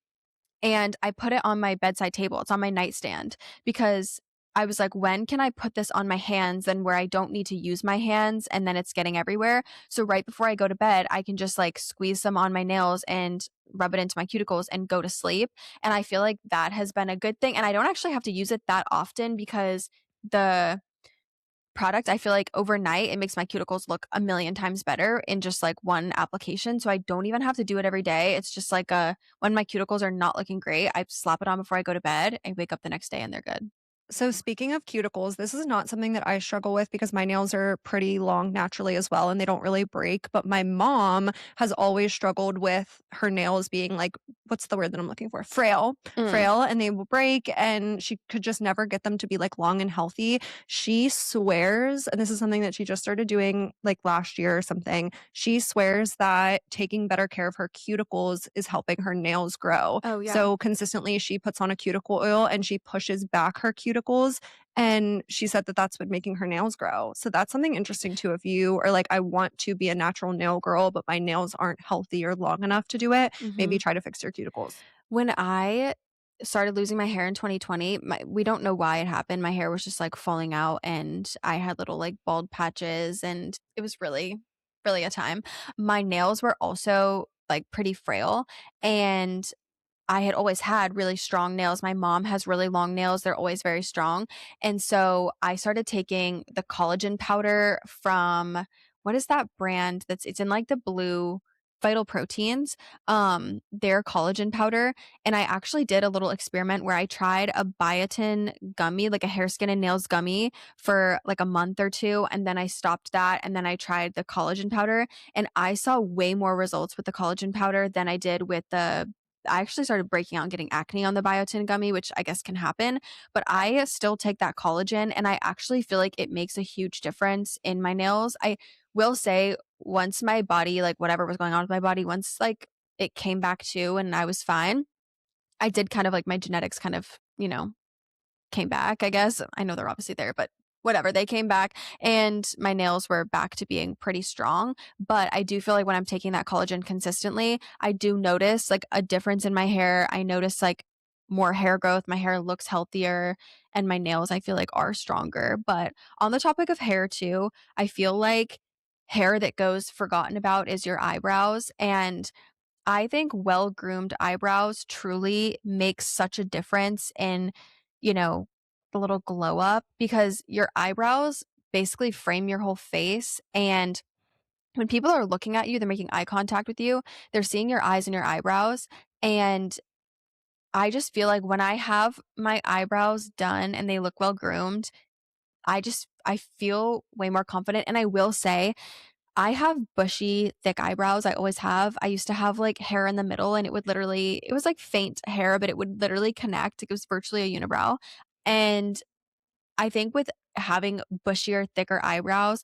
and I put it on my bedside table. It's on my nightstand because I was like, when can I put this on my hands and where I don't need to use my hands and then it's getting everywhere? So right before I go to bed, I can just like squeeze some on my nails and rub it into my cuticles and go to sleep. And I feel like that has been a good thing. And I don't actually have to use it that often because the product, I feel like overnight it makes my cuticles look a million times better in just like one application. So I don't even have to do it every day. It's just like when my cuticles are not looking great, I slap it on before I go to bed. I wake up the next day and they're good. So speaking of cuticles, this is not something that I struggle with because my nails are pretty long naturally as well and they don't really break, but my mom has always struggled with her nails being like what's the word that I'm looking for? Frail. Mm. Frail and they will break and she could just never get them to be like long and healthy. She swears, and this is something that she just started doing like last year or something. She swears that taking better care of her cuticles is helping her nails grow. Oh, yeah. So consistently, she puts on a cuticle oil and she pushes back her cuticles. And she said that that's been making her nails grow. So that's something interesting too. If you are like, I want to be a natural nail girl, but my nails aren't healthy or long enough to do it, maybe Hmm. try to fix your cuticles. When I started losing my hair in 2020, we don't know why it happened. My hair was just like falling out and I had little like bald patches and it was really, really a time. My nails were also like pretty frail and I had always had really strong nails. My mom has really long nails. They're always very strong. And so I started taking the collagen powder from what is that brand it's in like the blue Vital Proteins, their collagen powder. And I actually did a little experiment where I tried a biotin gummy, like a hair, skin, and nails gummy for like a month or two. And then I stopped that. And then I tried the collagen powder. And I saw way more results with the collagen powder than I did with I actually started breaking out and getting acne on the biotin gummy, which I guess can happen. But I still take that collagen and I actually feel like it makes a huge difference in my nails. I will say, once my body, like whatever was going on with my body, once like it came back to and I was fine, I did kind of like my genetics kind of, came back, I guess. I know they're obviously there, but whatever. They came back and my nails were back to being pretty strong. But I do feel like when I'm taking that collagen consistently, I do notice like a difference in my hair. I notice like more hair growth. My hair looks healthier and my nails, I feel like, are stronger. But on the topic of hair, too, I feel like hair that goes forgotten about is your eyebrows. And I think well-groomed eyebrows truly make such a difference in, you know, the little glow up because your eyebrows basically frame your whole face. And when people are looking at you, they're making eye contact with you, they're seeing your eyes and your eyebrows. And I just feel like when I have my eyebrows done and they look well groomed, I feel way more confident. And I will say, I have bushy, thick eyebrows. I always have. I used to have like hair in the middle and it was like faint hair, but it would literally connect. It was virtually a unibrow. And I think with having bushier, thicker eyebrows,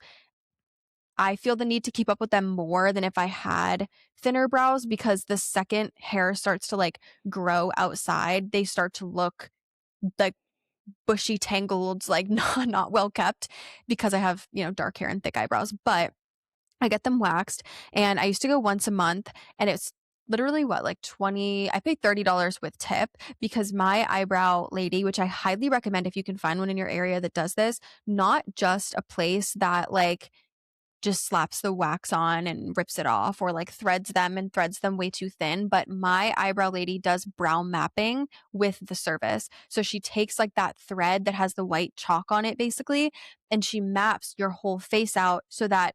I feel the need to keep up with them more than if I had thinner brows because the second hair starts to like grow outside, they start to look like bushy, tangled, like not well kept because I have, dark hair and thick eyebrows. But I get them waxed and I used to go once a month and it's literally what, like 20, I paid $30 with tip because my eyebrow lady, which I highly recommend if you can find one in your area that does this, not just a place that like just slaps the wax on and rips it off or like threads them and threads them way too thin. But my eyebrow lady does brow mapping with the service. So she takes like that thread that has the white chalk on it basically, and she maps your whole face out so that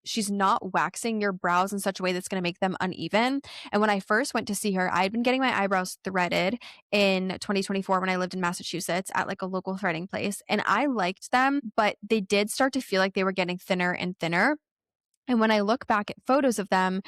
she's not waxing your brows in such a way that's going to make them uneven. And when I first went to see her, I had been getting my eyebrows threaded in 2024 when I lived in Massachusetts at like a local threading place. And I liked them, but they did start to feel like they were getting thinner and thinner. And when I look back at photos of them,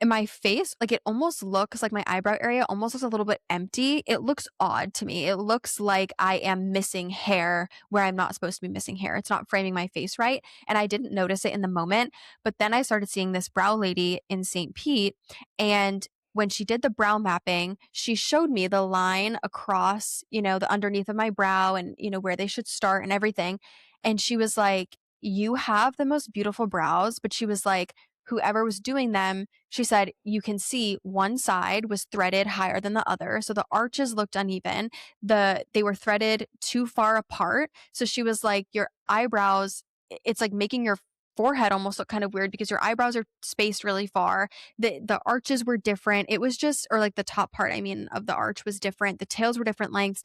in my face, like it almost looks like my eyebrow area almost looks a little bit empty. It looks odd to me. It looks like I am missing hair where I'm not supposed to be missing hair. It's not framing my face right. And I didn't notice it in the moment. But then I started seeing this brow lady in St. Pete and when she did the brow mapping, she showed me the line across, the underneath of my brow and, where they should start and everything. And she was like, "You have the most beautiful brows." But she was like, whoever was doing them, she said, you can see one side was threaded higher than the other. So the arches looked uneven. They were threaded too far apart. So she was like, your eyebrows, it's like making your forehead almost look kind of weird because your eyebrows are spaced really far. The arches were different. It was just, or like the top part, I mean, of the arch was different. The tails were different lengths.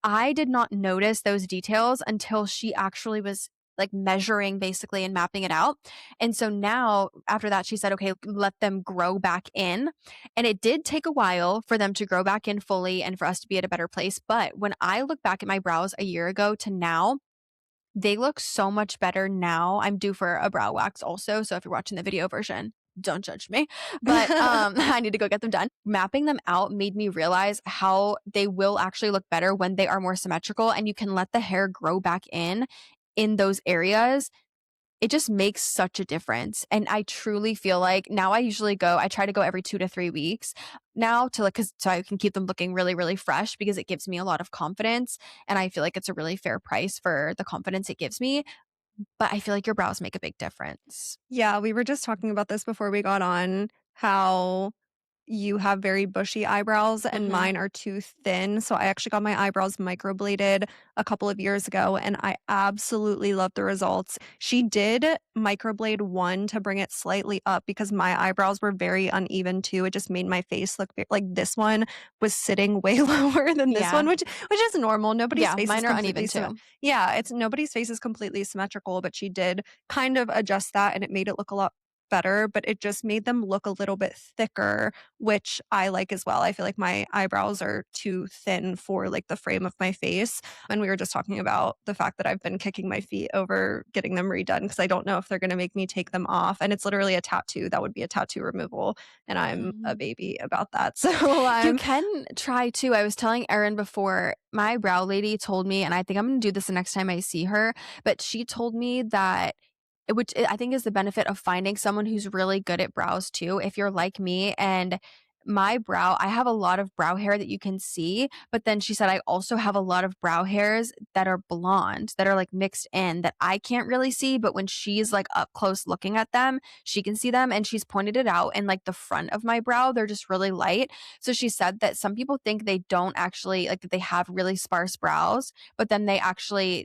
I did not notice those details until she actually was like measuring basically and mapping it out. And so now after that, she said, okay, let them grow back in. And it did take a while for them to grow back in fully and for us to be at a better place. But when I look back at my brows a year ago to now, they look so much better now. I'm due for a brow wax also. So if you're watching the video version, don't judge me. But I need to go get them done. Mapping them out made me realize how they will actually look better when they are more symmetrical and you can let the hair grow back in those areas. It just makes such a difference. And I truly feel like now I try to go every 2 to 3 weeks now to like, cause so I can keep them looking really, really fresh because it gives me a lot of confidence. And I feel like it's a really fair price for the confidence it gives me. But I feel like your brows make a big difference. Yeah, we were just talking about this before we got on, how you have very bushy eyebrows and Hmm. mine are too thin. So I actually got my eyebrows microbladed a couple of years ago and I absolutely love the results. She did microblade one to bring it slightly up because my eyebrows were very uneven too. It just made my face look like this one was sitting way lower than this one, Yeah. which is normal. Nobody's Yeah. face is Mine are completely uneven too. yeah, it's nobody's face is completely symmetrical, but she did kind of adjust that and it made it look a lot better, but it just made them look a little bit thicker, which I like as well. I feel like my eyebrows are too thin for like the frame of my face. And we were just talking about the fact that I've been kicking my feet over getting them redone because I don't know if they're going to make me take them off. And it's literally a tattoo. That would be a tattoo removal. And I'm a Mhm. baby about that. So You I'm can try too. I was telling Erin before, my brow lady told me, and I think I'm going to do this the next time I see her, but she told me that, which I think is the benefit of finding someone who's really good at brows too. If you're like me and my brow, I have a lot of brow hair that you can see, but then she said I also have a lot of brow hairs that are blonde, that are like mixed in that I can't really see, but when she's like up close looking at them, she can see them and she's pointed it out in like the front of my brow. They're just really light. So she said that some people think they don't actually like that they have really sparse brows, but then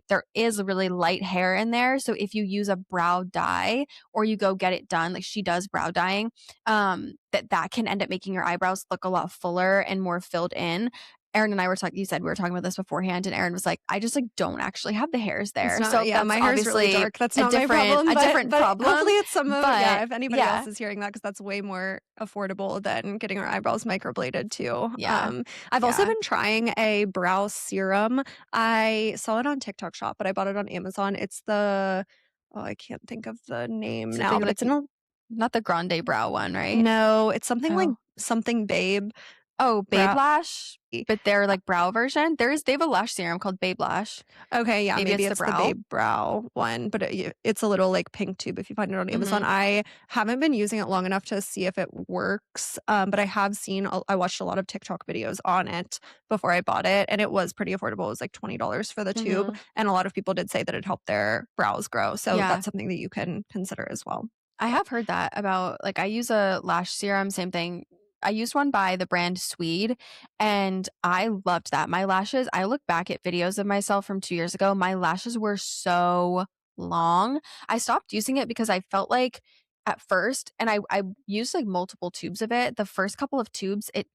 there is really light hair in there. So if you use a brow dye or you go get it done, like she does brow dyeing, that can end up making your eyebrows look a lot fuller and more filled in. Erin and I were talking, you said we were talking about this beforehand, and Erin was like, I just like don't actually have the hairs it's there. not So yeah, that's my hair is really obviously dark. That's a not my different, problem, a different but problem. hopefully it's some of yeah, But if anybody else yeah, is hearing that because that's way more affordable than getting our eyebrows microbladed too. yeah, I've also yeah. been trying a brow serum. I saw it on TikTok Shop, but I bought it on Amazon. It's the oh, I can't think of the name Is it now, the but like it's in a not the grande brow one, right? no, it's something like Oh. something babe Oh, Babe brow. Lash, but they're like brow version. They have a lash serum called Babe Lash. Okay, yeah, Maybe maybe it's the it's the brow. Babe Brow one, but it's a little, like, pink tube if you find it on Amazon. Mhm. I haven't been using it long enough to see if it works, but I have seen I watched a lot of TikTok videos on it before I bought it, and it was pretty affordable. It was, like, $20 for the tube, Mhm. and a lot of people did say that it helped their brows grow, so Yeah. that's something that you can consider as well. I have heard that about like I use a lash serum, same thing. I used one by the brand Swede and I loved that. My lashes, I look back at videos of myself from 2 years ago, my lashes were so long. I stopped using it because I felt like at first, and I used like multiple tubes of it. The first couple of tubes, it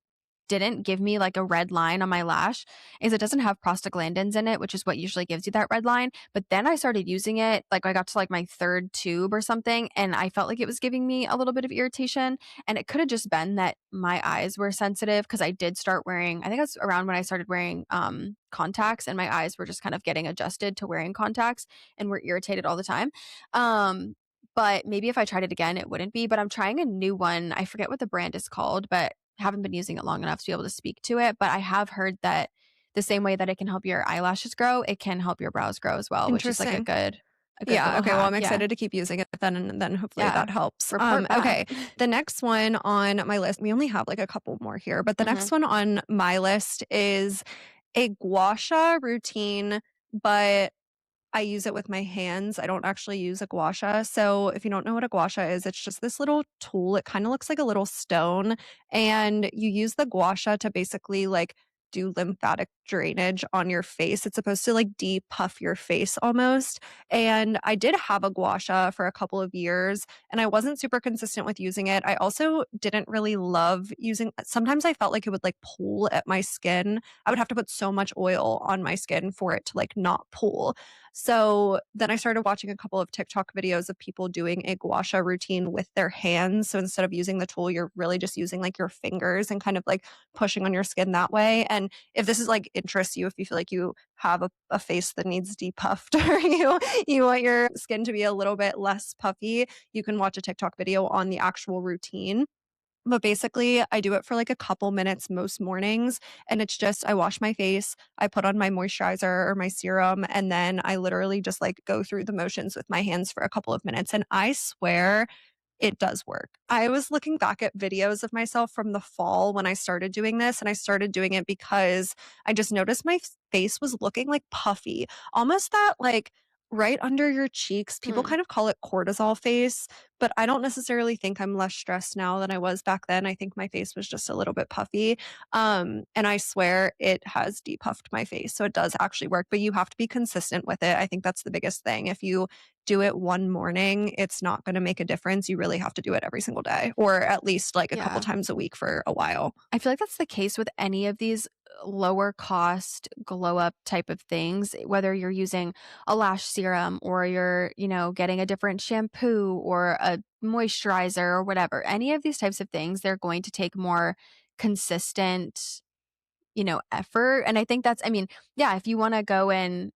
didn't give me like a red line on my lash is it doesn't have prostaglandins in it, which is what usually gives you that red line. But then I started using it, like I got to like my third tube or something, and I felt like it was giving me a little bit of irritation. And it could have just been that my eyes were sensitive because I did start wearing, I think that's around when I started wearing contacts, and my eyes were just kind of getting adjusted to wearing contacts and were irritated all the time. But maybe if I tried it again, it wouldn't be. But I'm trying a new one. I forget what the brand is called, but haven't been using it long enough to be able to speak to it, but I have heard that the same way that it can help your eyelashes grow, it can help your brows grow as well, which is like a Interesting. good a good Yeah, little okay, well, hack. I'm Yeah. excited to keep using it then, and then hopefully Yeah. that helps. Report back. Okay, the next one on my list, we only have, like, a couple more here, but the Mhm. next one on my list is a gua sha routine, but I use it with my hands. I don't actually use a gua sha. So if you don't know what a gua sha is, it's just this little tool. It kind of looks like a little stone, and you use the gua sha to basically like do lymphatic drainage on your face. It's supposed to like depuff your face almost. And I did have a gua sha for a couple of years and I wasn't super consistent with using it. I also didn't really love using sometimes I felt like it would like pull at my skin. I would have to put so much oil on my skin for it to like not pull. So then I started watching a couple of TikTok videos of people doing a gua sha routine with their hands. So instead of using the tool, you're really just using like your fingers and kind of like pushing on your skin that way. And if this is like interests you, if you feel like you have a face that needs depuffed or you want your skin to be a little bit less puffy, you can watch a TikTok video on the actual routine. But basically, I do it for like a couple minutes most mornings. And it's just, I wash my face, I put on my moisturizer or my serum, and then I literally just like go through the motions with my hands for a couple of minutes. And I swear it does work. I was looking back at videos of myself from the fall when I started doing this, and I started doing it because I just noticed my face was looking like puffy, almost that like right under your cheeks. People Mm. kind of call it cortisol face, but I don't necessarily think I'm less stressed now than I was back then. I think my face was just a little bit puffy. And I swear it has depuffed my face. So it does actually work, but you have to be consistent with it. I think that's the biggest thing. If you do it one morning, it's not going to make a difference. You really have to do it every single day or at least like a couple Yeah. times a week for a while. I feel like that's the case with any of these lower cost glow up type of things, whether you're using a lash serum or you're, getting a different shampoo or a moisturizer or whatever. Any of these types of things, they're going to take more consistent effort. And I think I mean, yeah, if you want to go and,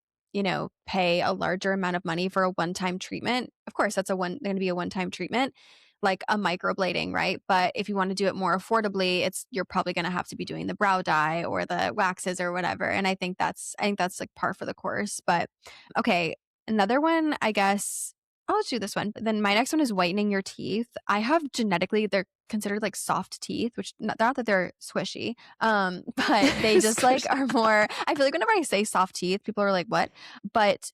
pay a larger amount of money for a one-time treatment, of course, that's going to be a one-time treatment, like a microblading, right? But if you want to do it more affordably, you're probably going to have to be doing the brow dye or the waxes or whatever. And I think that's like par for the course. But okay, another one, I guess I'll just do this one. Then my next one is whitening your teeth. I have genetically, they're considered like soft teeth, which not that they're squishy, but they just like Squish. are more. I feel like whenever I say soft teeth, people are like, "What?" But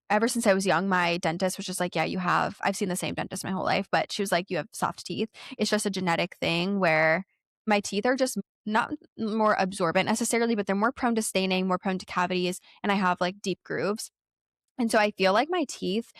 ever since I was young, my dentist was just like, "Yeah, you have." I've seen the same dentist my whole life, but she was like, "You have soft teeth." It's just a genetic thing where my teeth are just not more absorbent necessarily, but they're more prone to staining, more prone to cavities, and I have like deep grooves. And so I feel like my teeth,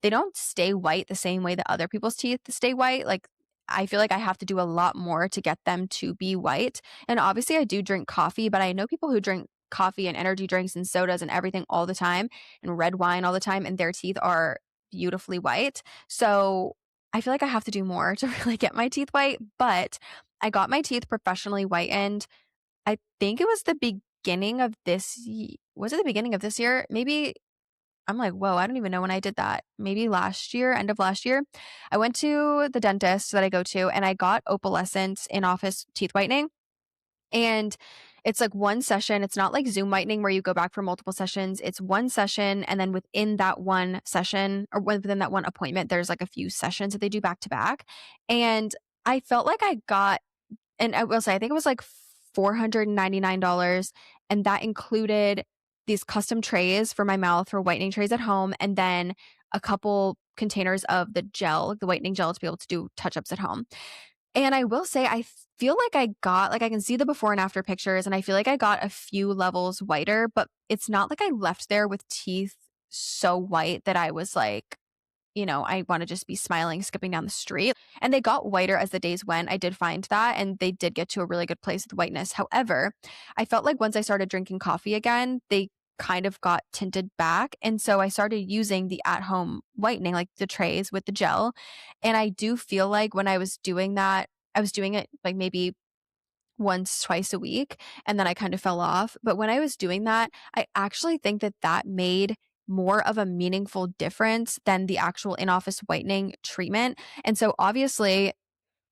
they don't stay white the same way that other people's teeth stay white. Like, I feel like I have to do a lot more to get them to be white. And obviously, I do drink coffee, but I know people who drink coffee and energy drinks and sodas and everything all the time and red wine all the time, and their teeth are beautifully white. So I feel like I have to do more to really get my teeth white. But I got my teeth professionally whitened. I think it was the beginning of was it the beginning of this year? Maybe I'm like, whoa, I don't even know when I did that. Maybe last year, end of last year. I went to the dentist that I go to and I got opalescent in office teeth whitening. And it's like one session. It's not like Zoom whitening where you go back for multiple sessions. It's one session. And then within that one session or within that one appointment, there's like a few sessions that they do back to back. And I felt like I got, and I will say, I think it was like $499. And that included these custom trays for my mouth for whitening trays at home. And then a couple containers of the gel, the whitening gel to be able to do touch ups at home. And I will say, I feel like I can see the before and after pictures, and I feel like I got a few levels whiter, but it's not like I left there with teeth so white that I was like, I want to just be smiling, skipping down the street. And they got whiter as the days went. I did find that, and they did get to a really good place with whiteness. However, I felt like once I started drinking coffee again, they kind of got tinted back. And so I started using the at home whitening, like the trays with the gel. And I do feel like when I was doing that, I was doing it like maybe once, twice a week, and then I kind of fell off. But when I was doing that, I actually think that that made more of a meaningful difference than the actual in office whitening treatment. And so obviously,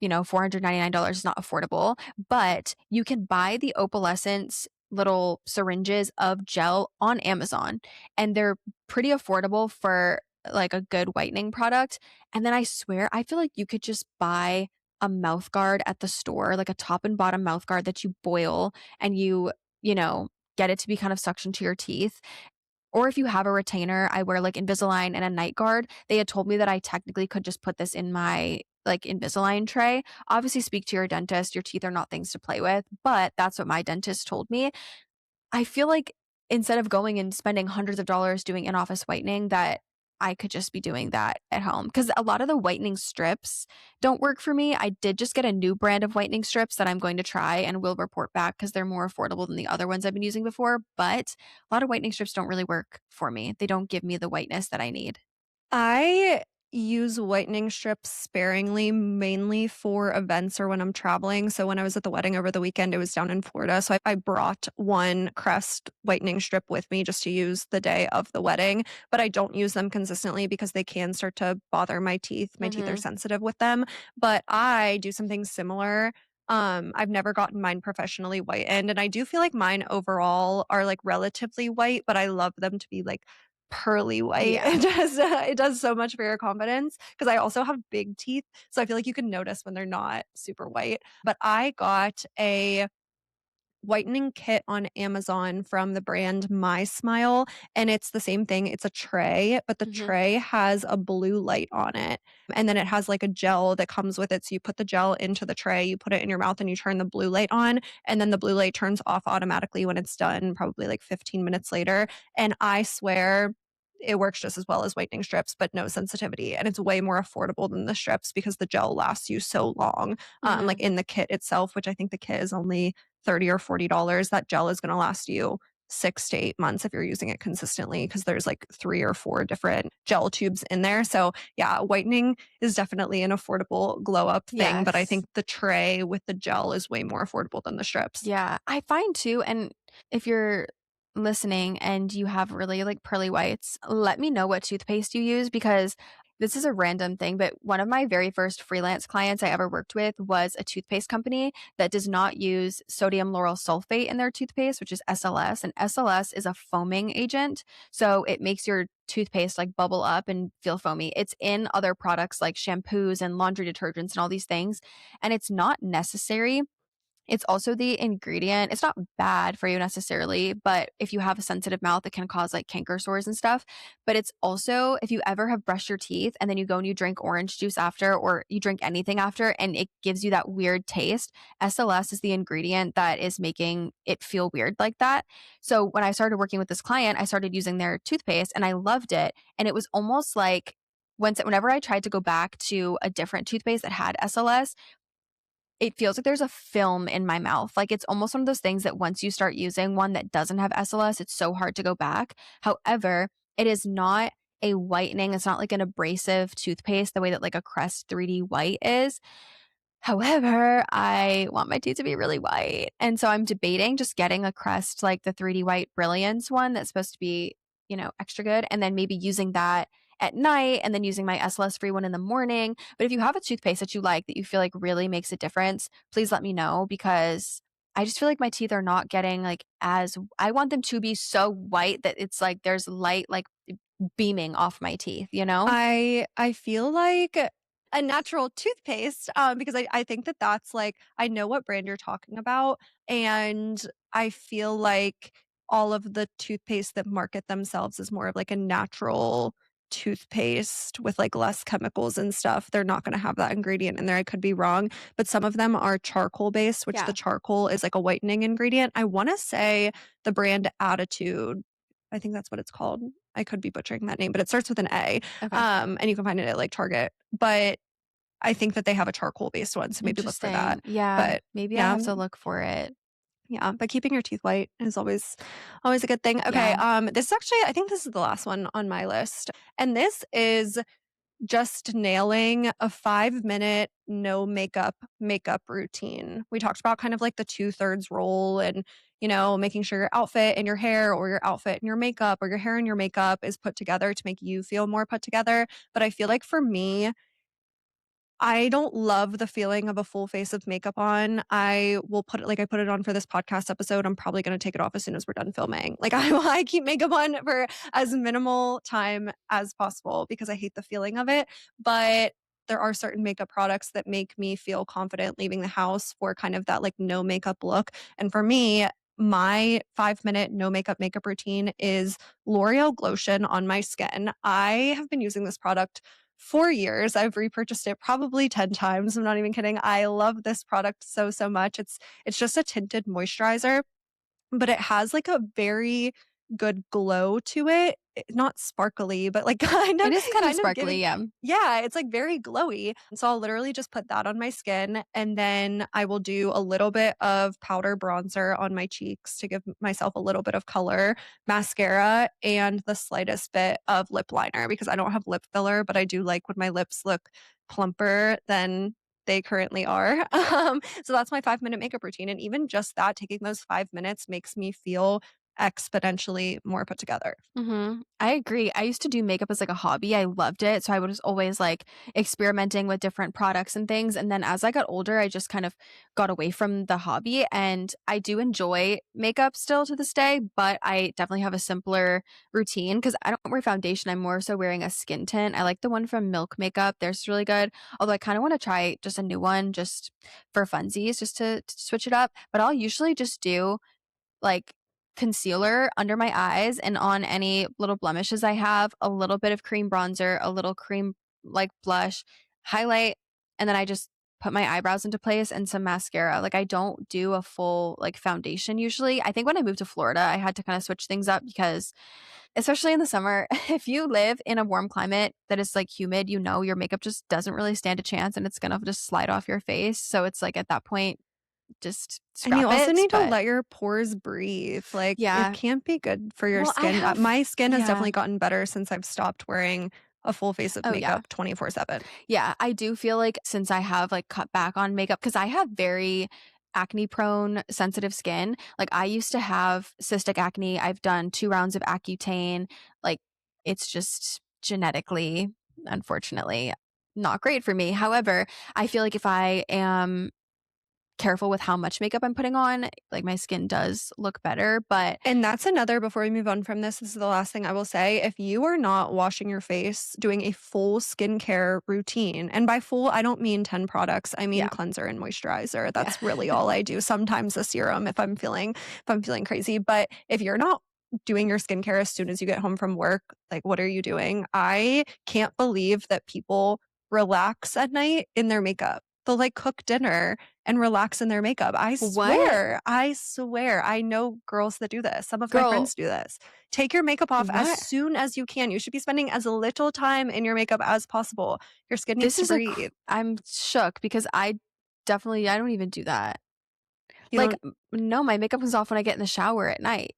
$499 is not affordable, but you can buy the opalescence little syringes of gel on Amazon, and they're pretty affordable for like a good whitening product. And then I swear, I feel like you could just buy a mouth guard at the store, like a top and bottom mouth guard that you boil and you know, get it to be kind of suction to your teeth. Or if you have a retainer, I wear like Invisalign and a night guard. They had told me that I technically could just put this in my like Invisalign tray. Obviously, speak to your dentist. Your teeth are not things to play with, but that's what my dentist told me. I feel like instead of going and spending hundreds of dollars doing in-office whitening, that I could just be doing that at home. Because a lot of the whitening strips don't work for me. I did just get a new brand of whitening strips that I'm going to try and will report back because they're more affordable than the other ones I've been using before, but a lot of whitening strips don't really work for me. They don't give me the whiteness that I need. I use whitening strips sparingly, mainly for events or when I'm traveling. So when I was at the wedding over the weekend, it was down in Florida. So I brought one Crest whitening strip with me just to use the day of the wedding, but I don't use them consistently because they can start to bother my teeth. My teeth are Mhm. sensitive with them, but I do something similar. I've never gotten mine professionally whitened, and I do feel like mine overall are like relatively white, but I love them to be like pearly white. Yeah. It does so much for your confidence because I also have big teeth, so I feel like you can notice when they're not super white. But I got a whitening kit on Amazon from the brand My Smile, and it's the same thing. It's a tray, but the Mhm. tray has a blue light on it. And then it has like a gel that comes with it. So you put the gel into the tray, you put it in your mouth, and you turn the blue light on. And then the blue light turns off automatically when it's done, probably like 15 minutes later. And I swear it works just as well as whitening strips, but no sensitivity. And it's way more affordable than the strips because the gel lasts you so long, like Mhm. in the kit itself, which I think the kit is only 30 or $40, that gel is gonna last you 6 to 8 months if you're using it consistently because there's, like, 3 or 4 different gel tubes in there, so, yeah, whitening is definitely an affordable glow up thing, but I Yes. think the tray with the gel is way more affordable than the strips. Yeah, I find too, and if you're listening and you have really like pearly whites, let me know what toothpaste you use because this is a random thing, but one of my very first freelance clients I ever worked with was a toothpaste company that does not use sodium lauryl sulfate in their toothpaste, which is SLS. And SLS is a foaming agent. So it makes your toothpaste like bubble up and feel foamy. It's in other products like shampoos and laundry detergents and all these things. And it's not necessary. It's also the ingredient. It's not bad for you necessarily, but if you have a sensitive mouth, it can cause like canker sores and stuff. But it's also, if you ever have brushed your teeth and then you go and you drink orange juice after, or you drink anything after, and it gives you that weird taste, SLS is the ingredient that is making it feel weird like that. So when I started working with this client, I started using their toothpaste and I loved it. And it was almost like whenever I tried to go back to a different toothpaste that had SLS, it feels like there's a film in my mouth. Like, it's almost one of those things that once you start using one that doesn't have SLS, it's so hard to go back. However, it is not a whitening, it's not like an abrasive toothpaste the way that like a Crest 3D white is. However, I want my teeth to be really white. And so I'm debating just getting a Crest like the 3D White Brilliance one that's supposed to be, extra good, and then maybe using that at night and then using my SLS free one in the morning. But if you have a toothpaste that you like that you feel like really makes a difference, please let me know because I just feel like my teeth are not getting like as I want them to be so white that it's like there's light like beaming off my teeth, you know? I feel like a natural toothpaste, because I think that that's like I know what brand you're talking about, and I feel like all of the toothpaste that market themselves as more of like a natural toothpaste with like less chemicals and stuff, they're not gonna have that ingredient in there. I could be wrong, but some of them are charcoal based, which the Yeah. charcoal is like a whitening ingredient. I wanna say the brand Attitude, I think that's what it's called. I could be butchering that name, but it starts with an A. Okay. And you can find it at like Target. But I think that they have a charcoal based one, so maybe look for that. Interesting. Yeah. But Maybe I yeah, have to look for it. yeah. But keeping your teeth white is always a good thing. Okay. Yeah. This is actually I think this is the last one on my list. And this is just nailing a 5-minute no makeup routine. We talked about kind of like the two-thirds rule and, making sure your outfit and your hair or your outfit and your makeup or your hair and your makeup is put together to make you feel more put together. But I feel like for me, I don't love the feeling of a full face of makeup on. I will put it like I put it on for this podcast episode. I'm probably gonna take it off as soon as we're done filming. Like I keep makeup on for as minimal time as possible because I hate the feeling of it. But there are certain makeup products that make me feel confident leaving the house for kind of that like no makeup look. And for me, my 5 minute no makeup routine is L'Oreal Glotion on my skin. I have been using this product 4 years. I've repurchased it probably 10 times. I'm not even kidding. I love this product so, so much. It's just a tinted moisturizer, but it has, like, a very good glow to it. Not sparkly, but, like, It is kind of kind of sparkly, giving. yeah. Yeah, it's, like, very glowy. So I'll literally just put that on my skin, and then I will do a little bit of powder bronzer on my cheeks to give myself a little bit of color, mascara, and the slightest bit of lip liner because I don't have lip filler, but I do like when my lips look plumper than they currently are. So that's my 5 minute makeup routine. And even just that, taking those 5 minutes makes me feel exponentially more put together. I agree. I used to do makeup as like a hobby. I loved it. So I was always like experimenting with different products and things. And then as I got older, I just kind of got away from the hobby. And I do enjoy makeup still to this day, but I definitely have a simpler routine because I don't wear foundation. I'm more so wearing a skin tint. I like the one from Milk Makeup. They're really good. Although I kind of want to try just a new one just for funsies, just to switch it up. But I'll usually just do like concealer under my eyes and on any little blemishes I have, a little bit of cream bronzer, a little cream like blush, highlight, and then I just put my eyebrows into place and some mascara. Like I don't do a full like foundation usually. I think when I moved to Florida, I had to kind of switch things up because especially in the summer, if you live in a warm climate that is like humid, you know your makeup just doesn't really stand a chance and it's going to just slide off your face. So it's like at that point just And you scrap also it, need to but let your pores breathe. Like, it yeah. can't be good for your Well, I skin. have My skin has yeah. definitely gotten better since I've stopped wearing a full face of Oh, yeah. makeup 24/7. Yeah, I do feel like since I have, like, cut back on makeup because I have very acne-prone, sensitive skin. Like, I used to have cystic acne. I've done 2 rounds of Accutane. Like, it's just genetically, unfortunately, not great for me. However, I feel like if I am careful with how much makeup I'm putting on, like, my skin does look better, but And that's another before we move on from this is the last thing I will say. If you are not washing your face, doing a full skincare routine, and by full, I don't mean 10 products, I mean yeah. cleanser and moisturizer. Yeah. That's really all I do. Sometimes a serum if I'm feeling crazy. But if you're not doing your skincare as soon as you get home from work, like what are you doing? I can't believe that people relax at night in their makeup. They'll like cook dinner and relax in their makeup. What? I swear, I know girls that do this. Some of my Girl, friends do this. Take your makeup off as what? soon as you can. You should be spending as little time in your makeup as possible. Your skin needs This to is a breathe. I'm shook because I don't even do that. You Like, don't no, my makeup comes off when I get in the shower at night.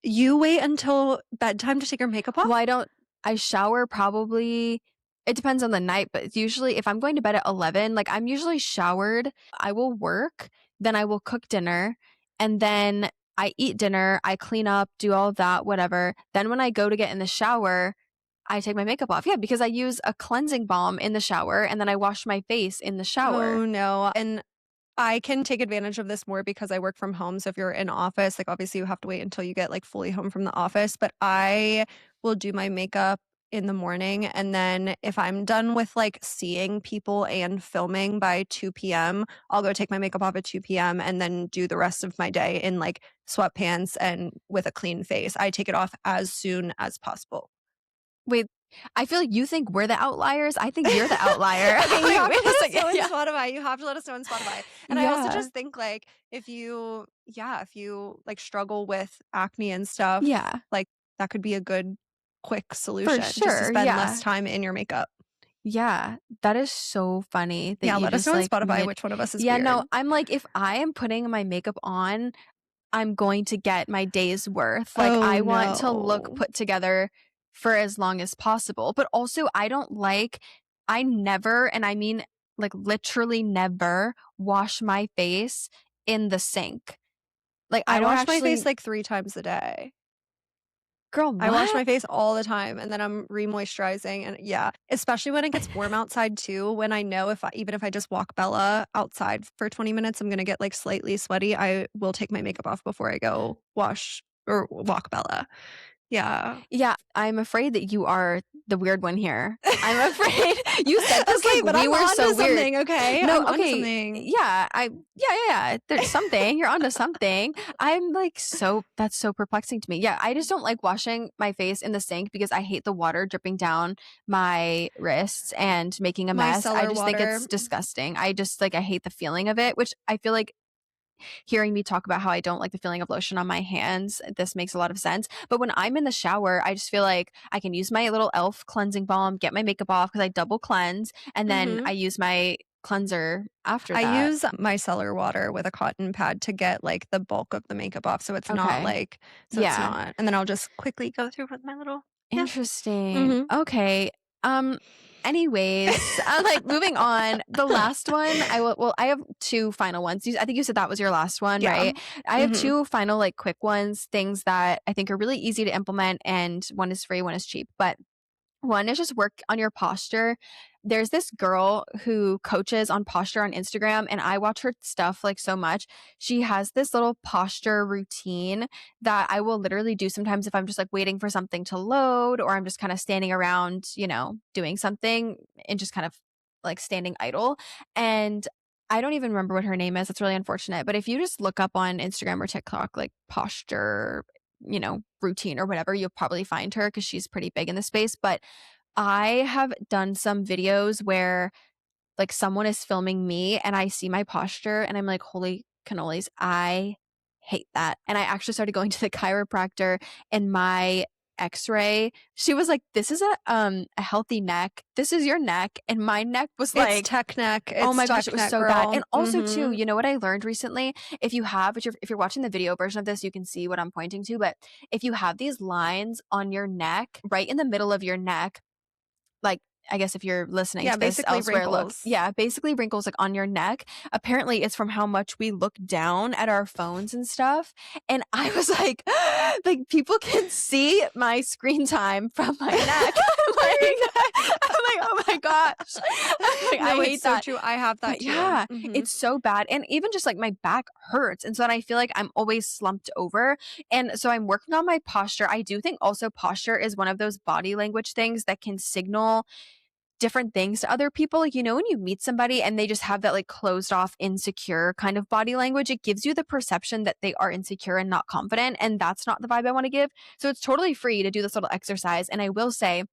you wait until bedtime to take your makeup Well, off? I shower probably it depends on the night, but usually if I'm going to bed at 11, like, I'm usually showered, I will work, then I will cook dinner, and then I eat dinner, I clean up, do all of that, whatever. Then when I go to get in the shower, I take my makeup off. Yeah, because I use a cleansing balm in the shower, and then I wash my face in the shower. Oh, no. And I can take advantage of this more because I work from home, so if you're in office, like, obviously, you have to wait until you get, like, fully home from the office, but I will do my makeup in the morning, and then if I'm done with, like, seeing people and filming by 2 p.m., I'll go take my makeup off at 2 p.m. and then do the rest of my day in, like, sweatpants and with a clean face. I take it off as soon as possible. Wait, I feel like you think we're the outliers. I think you're the outlier. Okay, you Wait, have to wait a let us second. know in Yeah. Spotify. You have to let us know in Spotify. And I also Yeah. just think like if you like struggle with acne and stuff, Yeah. like that could be a good quick For solution just to sure. spend less Yeah. time in your makeup. Yeah. That is so funny that Yeah, you let us know just on like Spotify made which one of us is Yeah, weird. no, I'm like, if I am putting my makeup on, I'm going to get my day's worth. Like, Oh I want to look no. put together for as long as possible. But also, I never, and I mean like literally never, wash my face in the sink. Like, I I don't wash my face actually like 3 times a day. Girl, I wash what? my face all the time, and then I'm re-moisturizing, and yeah, especially when it gets warm outside too, when I know if I even if I just walk Bella outside for 20 minutes, I'm gonna get, like, slightly sweaty, I will take my makeup off before I go wash or walk Bella. Yeah. Yeah, I'm afraid that you are the weird one here. I'm afraid you said this Okay, like but we I'm were so onto weird. something, okay? No, I'm onto okay. something. Yeah, yeah. There's something. You're onto something. I'm like that's so perplexing to me. Yeah, I just don't like washing my face in the sink because I hate the water dripping down my wrists and making a mess. I Micellar just think it's water. disgusting. I just like I hate the feeling of it, which I feel like hearing me talk about how I don't like the feeling of lotion on my hands, this makes a lot of sense. But when I'm in the shower, I just feel like I can use my little e.l.f. cleansing balm, get my makeup off because I double cleanse, and then Mhm. I use my cleanser after I that. use micellar water with a cotton pad to get, like, the bulk of the makeup off, Okay. so it's Yeah. not and then I'll just quickly go through with my little yeah. Interesting. Mhm. Okay. Um, anyways, like moving on, the last one, I have two final ones. I think you said that was your last one, Yeah. right? I have Mhm. two final like quick ones, things that I think are really easy to implement and one is free, one is cheap. But one is just work on your posture. There's this girl who coaches on posture on Instagram, and I watch her stuff like so much. She has this little posture routine that I will literally do sometimes if I'm just like waiting for something to load or I'm just kind of standing around, doing something and just kind of like standing idle. And I don't even remember what her name is. It's really unfortunate. But if you just look up on Instagram or TikTok, like posture, routine or whatever, you'll probably find her because she's pretty big in the space. But I have done some videos where like someone is filming me and I see my posture and I'm like, holy cannolis, I hate that. And I actually started going to the chiropractor and my x-ray, she was like, this is a healthy neck. This is your neck. And my neck was like, oh It's my gosh, it tech was neck, so bad. girl. And also too, Mhm. you know what I learned recently? If you're watching the video version of this, you can see what I'm pointing to. But if you have these lines on your neck, right in the middle of your neck, like I guess if you're listening Yeah, to this basically elsewhere, look, wrinkles. yeah, basically wrinkles like on your neck. Apparently, it's from how much we look down at our phones and stuff. And I was like people can see my screen time from my neck. I'm like, oh my gosh, I No, it's hate so that. true. I have that But too. yeah, Mhm. it's so bad. And even just like my back hurts. And so then I feel like I'm always slumped over. And so I'm working on my posture. I do think also posture is one of those body language things that can signal different things to other people. Like, when you meet somebody and they just have that like closed off, insecure kind of body language, it gives you the perception that they are insecure and not confident. And that's not the vibe I want to give. So it's totally free to do this little exercise. And I will say,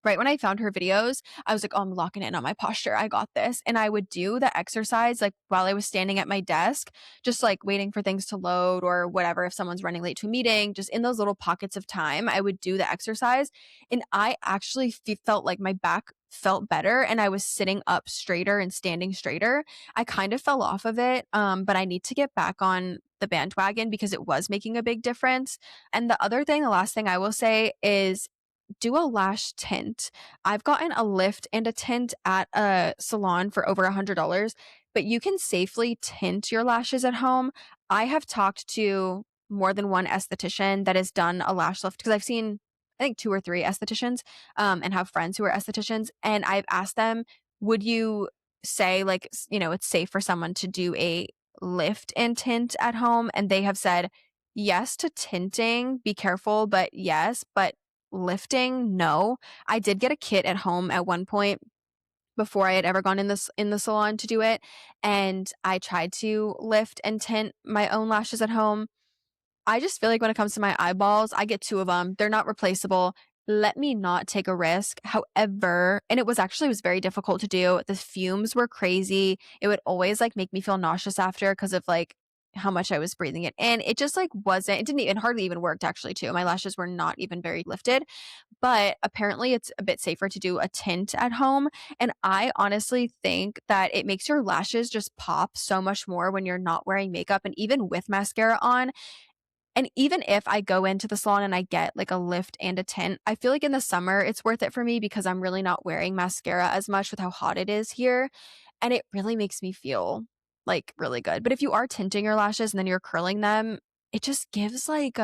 right when I found her videos, I was like, oh, I'm locking in on my posture. I got this. And I would do the exercise like while I was standing at my desk, just like waiting for things to load or whatever. If someone's running late to a meeting, just in those little pockets of time, I would do the exercise. And I actually felt like my back felt better and I was sitting up straighter and standing straighter. I kind of fell off of it, but I need to get back on the bandwagon because it was making a big difference. And the last thing I will say is do a lash tint. I've gotten a lift and a tint at a salon for over $100, but you can safely tint your lashes at home. I have talked to more than one esthetician that has done a lash lift because I've seen, I think, two or three estheticians and have friends who are estheticians. And I've asked them, would you say, like, it's safe for someone to do a lift and tint at home? And they have said, yes to tinting, be careful, but yes, but lifting, no. I did get a kit at home at one point before I had ever gone in the salon to do it, and I tried to lift and tint my own lashes at home. I just feel like when it comes to my eyeballs, I get two of them. They're not replaceable. Let me not take a risk. However, and it was very difficult to do. The fumes were crazy. It would always like make me feel nauseous after because of like how much I was breathing it in. It just like wasn't, it didn't even hardly even worked actually too. My lashes were not even very lifted, but apparently it's a bit safer to do a tint at home. And I honestly think that it makes your lashes just pop so much more when you're not wearing makeup and even with mascara on. And even if I go into the salon and I get like a lift and a tint, I feel like in the summer it's worth it for me because I'm really not wearing mascara as much with how hot it is here. And it really makes me feel like really good. But if you are tinting your lashes and then you're curling them, it just gives like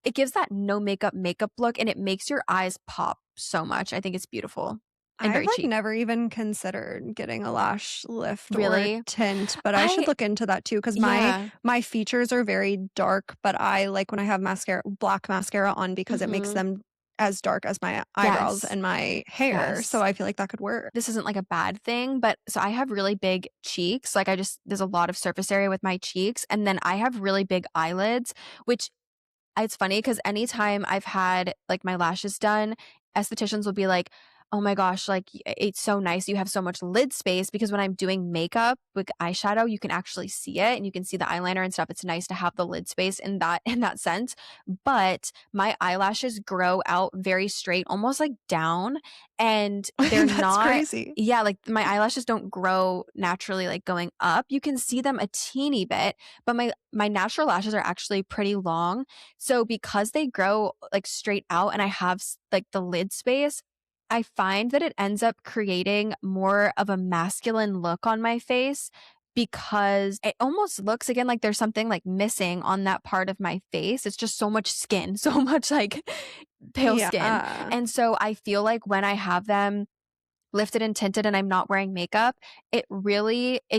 it gives that no makeup look, and it makes your eyes pop so much. I think it's beautiful and I've, very like, cheap. never even considered getting a lash lift or Really? tint, but I should I look into that too because Yeah. my features are very dark, but I like when I have mascara black mascara on because it makes Mhm. them as dark as my eyebrows Yes. and my hair, so Yes. I feel like that could work. This isn't like a bad thing, but so I have really big cheeks. Like there's a lot of surface area with my cheeks. And then I have really big eyelids, which it's funny because anytime I've had, like, my lashes done, estheticians will be like, "Oh my gosh, like, it's so nice you have so much lid space," because when I'm doing makeup with eyeshadow, you can actually see it and you can see the eyeliner and stuff. It's nice to have the lid space in that sense, but my eyelashes grow out very straight, almost like down, and they're That's not crazy. yeah, like, my eyelashes don't grow naturally, like, going up. You can see them a teeny bit, but my natural lashes are actually pretty long, so because they grow like straight out and I have like the lid space, I find that it ends up creating more of a masculine look on my face because it almost looks again like there's something like missing on that part of my face. It's just so much skin, so much like pale skin. Yeah. And so I feel like when I have them lifted and tinted and I'm not wearing makeup, it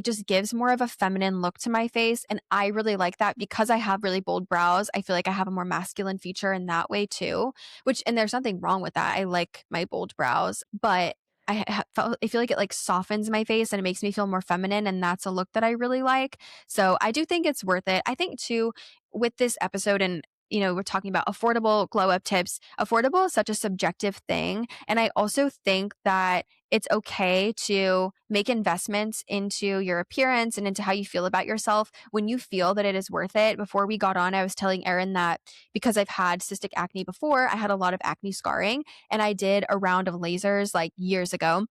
just gives more of a feminine look to my face, and I really like that because I have really bold brows. I feel like I have a more masculine feature in that way too, which and there's nothing wrong with that. I like my bold brows, but I feel like it like softens my face and it makes me feel more feminine, and that's a look that I really like. So I do think it's worth it. I think too with this episode and we're talking about affordable glow up tips. Affordable is such a subjective thing. And I also think that it's okay to make investments into your appearance and into how you feel about yourself when you feel that it is worth it. Before we got on, I was telling Erin that because I've had cystic acne before, I had a lot of acne scarring, and I did a round of lasers like years ago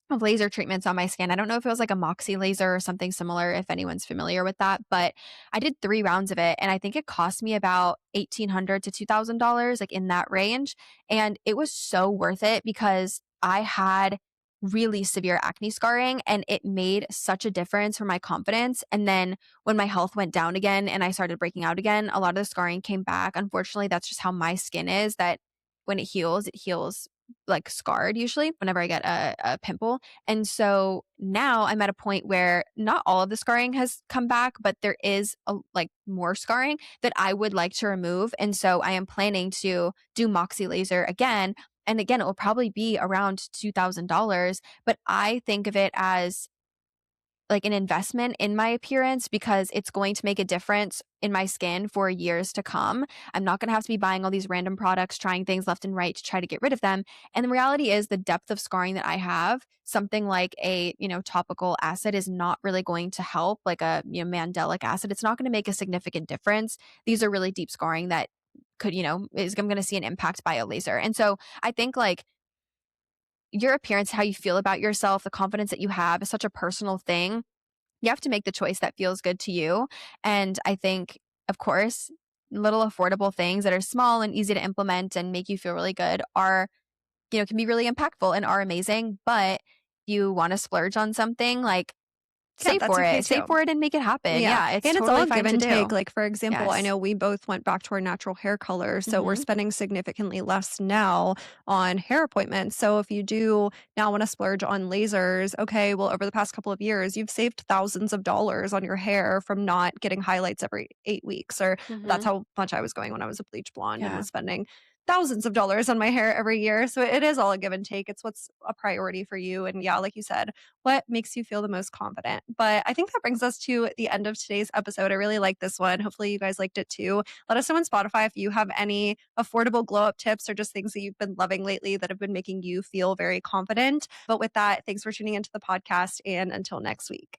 of laser treatments on my skin. I don't know if it was like a Moxie laser or something similar, if anyone's familiar with that, but I did 3 rounds of it and I think it cost me about $1,800 to $2,000, like in that range. And it was so worth it because I had really severe acne scarring and it made such a difference for my confidence. And then when my health went down again and I started breaking out again, a lot of the scarring came back. Unfortunately, that's just how my skin is, that when it heals like scarred usually whenever I get a pimple. And so now I'm at a point where not all of the scarring has come back, but there is like more scarring that I would like to remove. And so I am planning to do Moxie laser again. And again, it will probably be around $2,000, but I think of it as like an investment in my appearance because it's going to make a difference in my skin for years to come. I'm not going to have to be buying all these random products, trying things left and right to try to get rid of them. And the reality is the depth of scarring that I have, something like a, topical acid is not really going to help, like a, mandelic acid. It's not going to make a significant difference. These are really deep scarring that could, is I'm going to see an impact by a laser. And so I think like your appearance, how you feel about yourself, the confidence that you have is such a personal thing. You have to make the choice that feels good to you. And I think, of course, little affordable things that are small and easy to implement and make you feel really good are, can be really impactful and are amazing. But you want to splurge on something like Yeah, that's okay save too. for it and make it happen. Yeah, Yeah, it's and it's all totally give fine to and take, do. like, for example, I Yes. know we both went back to our natural hair color, so we're Hmm. spending significantly less now on hair appointments, so if you do now wanna splurge on lasers, okay, well, over the past couple of years, you've saved thousands of dollars on your hair from not getting highlights every 8 weeks, or that's Hmm. how much I was going when I was a bleach blonde and Yeah. was spending thousands of dollars on my hair every year, so it is all a give and take, it's what's a priority for you, and yeah, like you said, what makes you feel the most confident. But I think that brings us to the end of today's episode. I really like this one. Hopefully, you guys liked it too. Let us know on Spotify if you have any affordable glow up tips or just things that you've been loving lately that have been making you feel very confident. But with that, thanks for tuning into the podcast. And until next week.